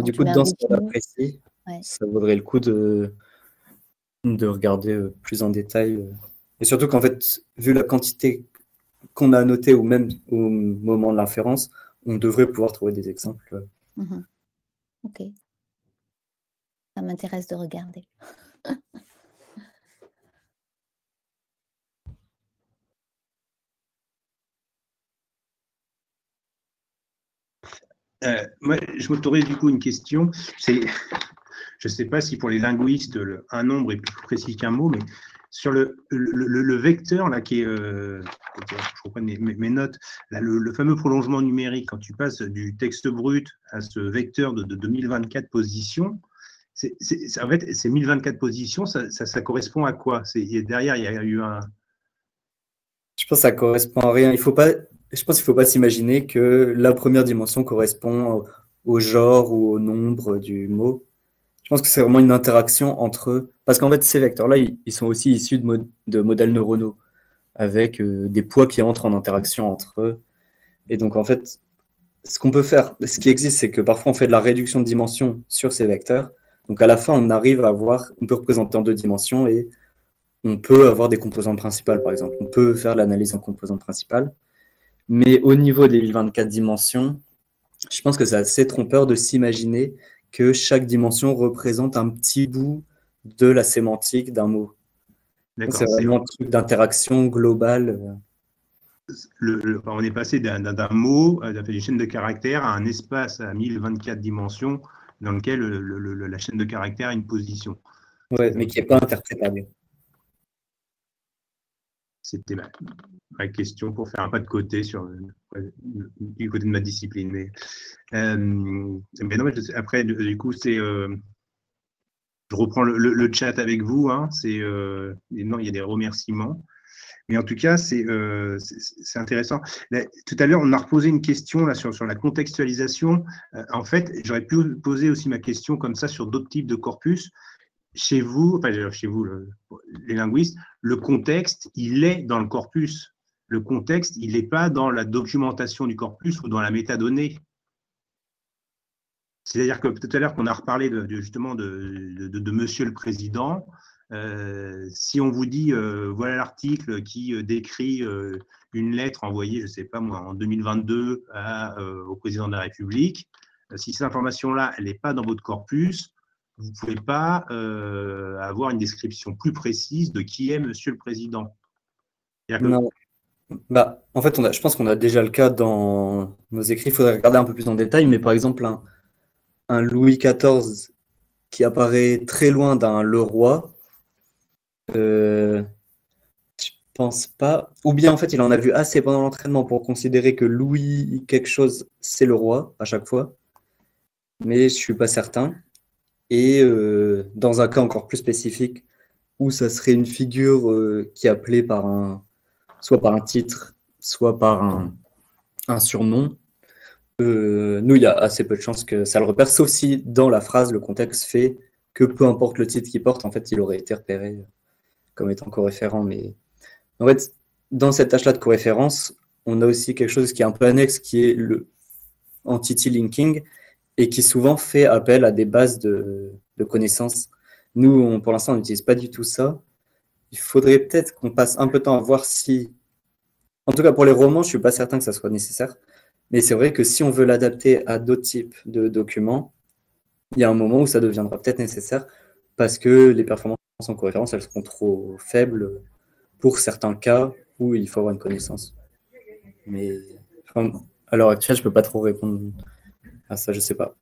S2: Du coup, dans ce cas précis, ça vaudrait le coup de regarder plus en détail. Et surtout qu'en fait, vu la quantité qu'on a annotée, ou même au moment de l'inférence, on devrait pouvoir trouver des exemples.
S5: Ok. Ça m'intéresse de regarder.
S1: Moi, je m'autorise du coup une question. Je ne sais pas si pour les linguistes, un nombre est plus précis qu'un mot, mais sur le vecteur, là, qui est, je reprends mes notes, là, le fameux prolongement numérique, quand tu passes du texte brut à ce vecteur de 1024 positions, en fait, ces 1024 positions, ça correspond à quoi? Derrière, il y a eu un...
S2: Je pense que ça ne correspond à rien. Je pense qu'il ne faut pas s'imaginer que la première dimension correspond au genre ou au nombre du mot. Je pense que c'est vraiment une interaction entre eux. Parce qu'en fait, ces vecteurs-là, ils sont aussi issus de modèles neuronaux, avec des poids qui entrent en interaction entre eux. Et donc, en fait, ce qu'on peut faire, ce qui existe, c'est que parfois, on fait de la réduction de dimensions sur ces vecteurs. Donc, à la fin, on arrive à avoir, on peut représenter en deux dimensions et on peut avoir des composantes principales, par exemple. On peut faire l'analyse en composantes principales. Mais au niveau des 1024 dimensions, je pense que c'est assez trompeur de s'imaginer que chaque dimension représente un petit bout de la sémantique d'un mot. C'est vraiment un truc d'interaction globale.
S1: On est passé d'un mot, d'une chaîne de caractères, à un espace à 1024 dimensions dans lequel la chaîne de caractères a une position.
S2: Ouais, mais qui n'est pas interprétable.
S1: C'était ma question pour faire un pas de côté du côté de ma discipline. Mais non, après, du coup, c'est. Je reprends le chat avec vous. Hein, non, il y a des remerciements. Mais en tout cas, c'est intéressant. Là, tout à l'heure, on a reposé une question là, sur la contextualisation. En fait, j'aurais pu poser aussi ma question comme ça sur d'autres types de corpus. Chez vous, les linguistes, le contexte, il est dans le corpus. Le contexte, il n'est pas dans la documentation du corpus ou dans la métadonnée. C'est-à-dire que tout à l'heure qu'on a reparlé justement de Monsieur le Président, si on vous dit voilà l'article qui décrit une lettre envoyée, je ne sais pas moi, en 2022 au Président de la République, si cette information-là, elle n'est pas dans votre corpus, vous ne pouvez pas avoir une description plus précise de qui est Monsieur le Président.
S2: Non. Bah, en fait, je pense qu'on a déjà le cas dans nos écrits. Il faudrait regarder un peu plus en détail, mais par exemple, un Louis XIV qui apparaît très loin d'un Leroy, je pense pas. Ou bien, en fait, il en a vu assez pendant l'entraînement pour considérer que Louis quelque chose, c'est le roi à chaque fois. Mais je ne suis pas certain. Et dans un cas encore plus spécifique, où ça serait une figure qui est appelée soit par un titre, soit par un surnom, nous, il y a assez peu de chances que ça le repère, sauf si dans la phrase, le contexte fait que peu importe le titre qu'il porte, en fait, il aurait été repéré comme étant coréférent. Mais en fait, dans cette tâche-là de coréférence, on a aussi quelque chose qui est un peu annexe, qui est le entity linking, et qui souvent fait appel à des bases de connaissances. Nous, pour l'instant, on n'utilise pas du tout ça. Il faudrait peut-être qu'on passe un peu de temps à voir si... En tout cas, pour les romans, je ne suis pas certain que ça soit nécessaire. Mais c'est vrai que si on veut l'adapter à d'autres types de documents, il y a un moment où ça deviendra peut-être nécessaire parce que les performances en coréférence, elles seront trop faibles pour certains cas où il faut avoir une connaissance. Mais à l'heure actuelle, je ne peux pas trop répondre à ça, je ne sais pas.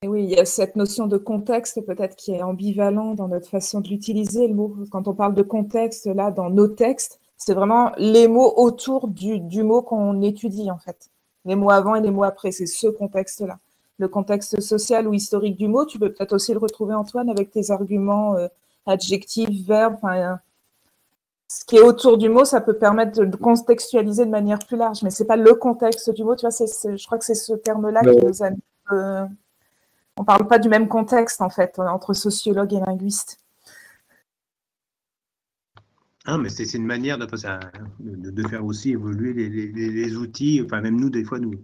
S3: Et oui, il y a cette notion de contexte peut-être qui est ambivalent dans notre façon de l'utiliser, le mot. Quand on parle de contexte, là, dans nos textes, c'est vraiment les mots autour du mot qu'on étudie, en fait. Les mots avant et les mots après, c'est ce contexte-là. Le contexte social ou historique du mot, tu peux peut-être aussi le retrouver, Antoine, avec tes arguments adjectifs, verbes. Ce qui est autour du mot, ça peut permettre de contextualiser de manière plus large, mais ce n'est pas le contexte du mot. Tu vois, je crois que c'est ce terme-là qui nous a... on ne parle pas du même contexte, en fait, entre sociologue et linguiste.
S1: Ah, mais c'est une manière de faire aussi évoluer les outils, enfin même nous, des fois, nous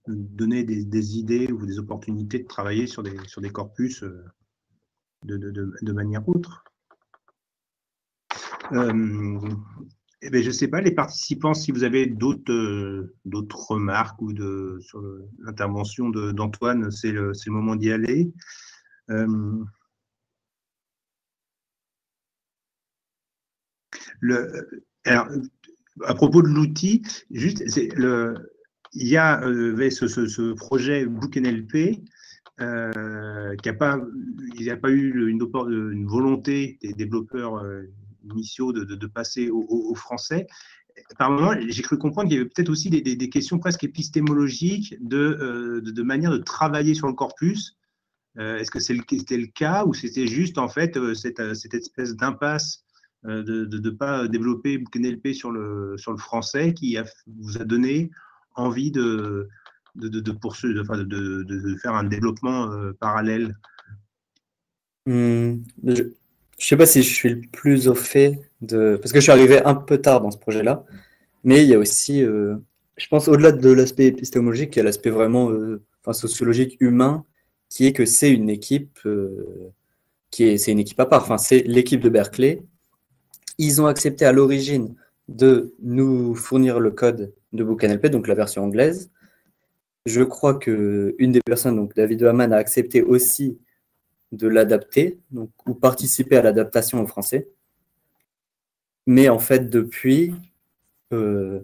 S1: donner des idées ou des opportunités de travailler sur des corpus de manière autre. Eh bien, je ne sais pas, les participants, si vous avez d'autres remarques ou sur l'intervention d'Antoine, c'est le moment d'y aller. Alors, à propos de l'outil, juste, il y a ce projet BookNLP qui n'a pas eu une volonté des développeurs initiaux de passer au français. Par moment, j'ai cru comprendre qu'il y avait peut-être aussi des questions presque épistémologiques de manière de travailler sur le corpus. Est-ce que c'était le cas ou c'était juste en fait cette espèce d'impasse de ne pas développer BookNLP sur le français qui vous a donné envie de faire un développement parallèle?
S2: Je ne sais pas si je suis le plus au fait parce que je suis arrivé un peu tard dans ce projet-là, mais il y a aussi, je pense, au-delà de l'aspect épistémologique, il y a l'aspect vraiment sociologique, humain, qui est que c'est une équipe c'est une équipe à part, enfin, c'est l'équipe de Berkeley. Ils ont accepté à l'origine de nous fournir le code de BookNLP, donc la version anglaise. Je crois qu'une des personnes, donc David Hamann, a accepté aussi de l'adapter, ou participer à l'adaptation au français. Mais en fait, depuis, de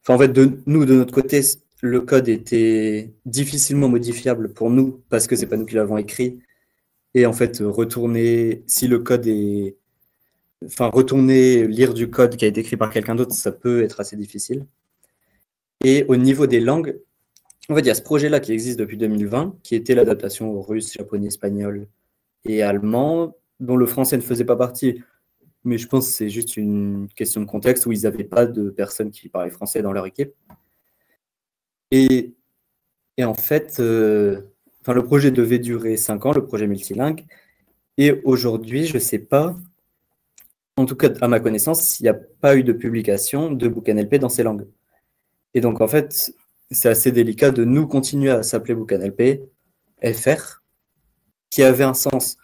S2: notre côté, le code était difficilement modifiable pour nous parce que c'est pas nous qui l'avons écrit. Et en fait, retourner lire du code qui a été écrit par quelqu'un d'autre, ça peut être assez difficile. Et au niveau des langues, en fait, il y a ce projet-là qui existe depuis 2020, qui était l'adaptation au russe, japonais, espagnol et allemand, dont le français ne faisait pas partie. Mais je pense que c'est juste une question de contexte où ils n'avaient pas de personnes qui parlaient français dans leur équipe. Et en fait, le projet devait durer 5 ans, le projet multilingue. Et aujourd'hui, je ne sais pas, en tout cas à ma connaissance, il n'y a pas eu de publication de BookNLP dans ces langues. Et donc, en fait, c'est assez délicat de nous continuer à s'appeler BookNLP FR, qui avait un sens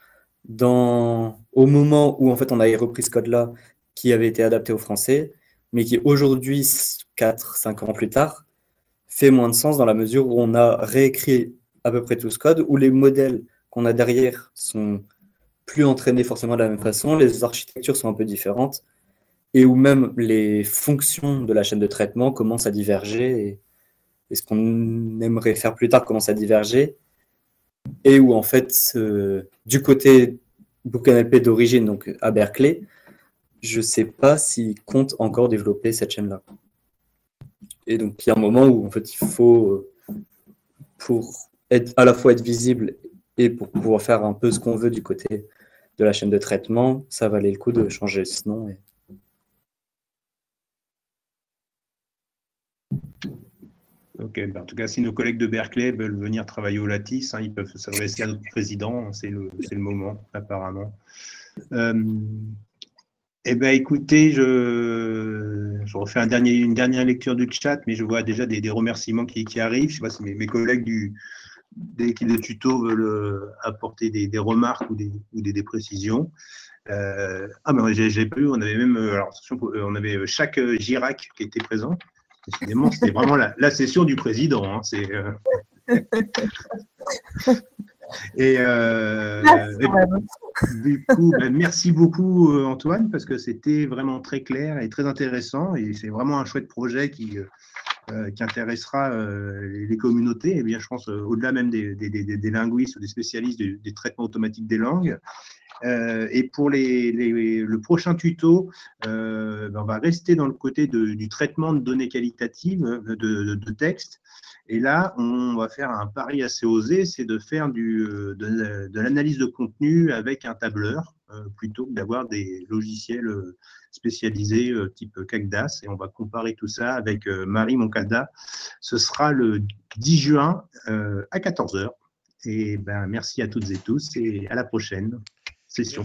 S2: au moment où en fait on avait repris ce code-là, qui avait été adapté au français, mais qui aujourd'hui, 4-5 ans plus tard, fait moins de sens dans la mesure où on a réécrit à peu près tout ce code, où les modèles qu'on a derrière sont plus entraînés forcément de la même façon, les architectures sont un peu différentes, et où même les fonctions de la chaîne de traitement commencent à diverger, et ce qu'on aimerait faire plus tard commence à diverger, et où en fait, du côté BookNLP d'origine, donc à Berkeley, je ne sais pas s'ils comptent encore développer cette chaîne-là. Et donc, il y a un moment où en fait, il faut, pour à la fois être visible et pour pouvoir faire un peu ce qu'on veut du côté de la chaîne de traitement, ça valait le coup de changer ce nom.
S1: Ok, en tout cas, si nos collègues de Berkeley veulent venir travailler au Lattice, ils peuvent s'adresser à notre président, c'est le moment, apparemment. Eh bien, écoutez, je refais une dernière lecture du chat, mais je vois déjà des remerciements qui arrivent. Je ne sais pas si mes collègues de l'équipe de tuto veulent apporter des remarques ou des précisions. Mais j'ai pas eu, on avait même, alors attention, on avait chaque Girac qui était présent. Décidément, c'était vraiment la session du président. Et du coup, merci beaucoup Antoine, parce que c'était vraiment très clair et très intéressant, et c'est vraiment un chouette projet qui intéressera les communautés, et bien je pense au-delà même des linguistes ou des spécialistes des traitements automatiques des langues. Et pour le prochain tuto, on va rester dans le côté du traitement de données qualitatives de texte. Et là, on va faire un pari assez osé, c'est de faire de l'analyse de contenu avec un tableur, plutôt que d'avoir des logiciels spécialisés type Cagdas. Et on va comparer tout ça avec Marie Moncada. Ce sera le 10 juin à 14 h. Et merci à toutes et tous et à la prochaine session.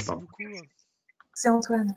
S3: C'est Antoine.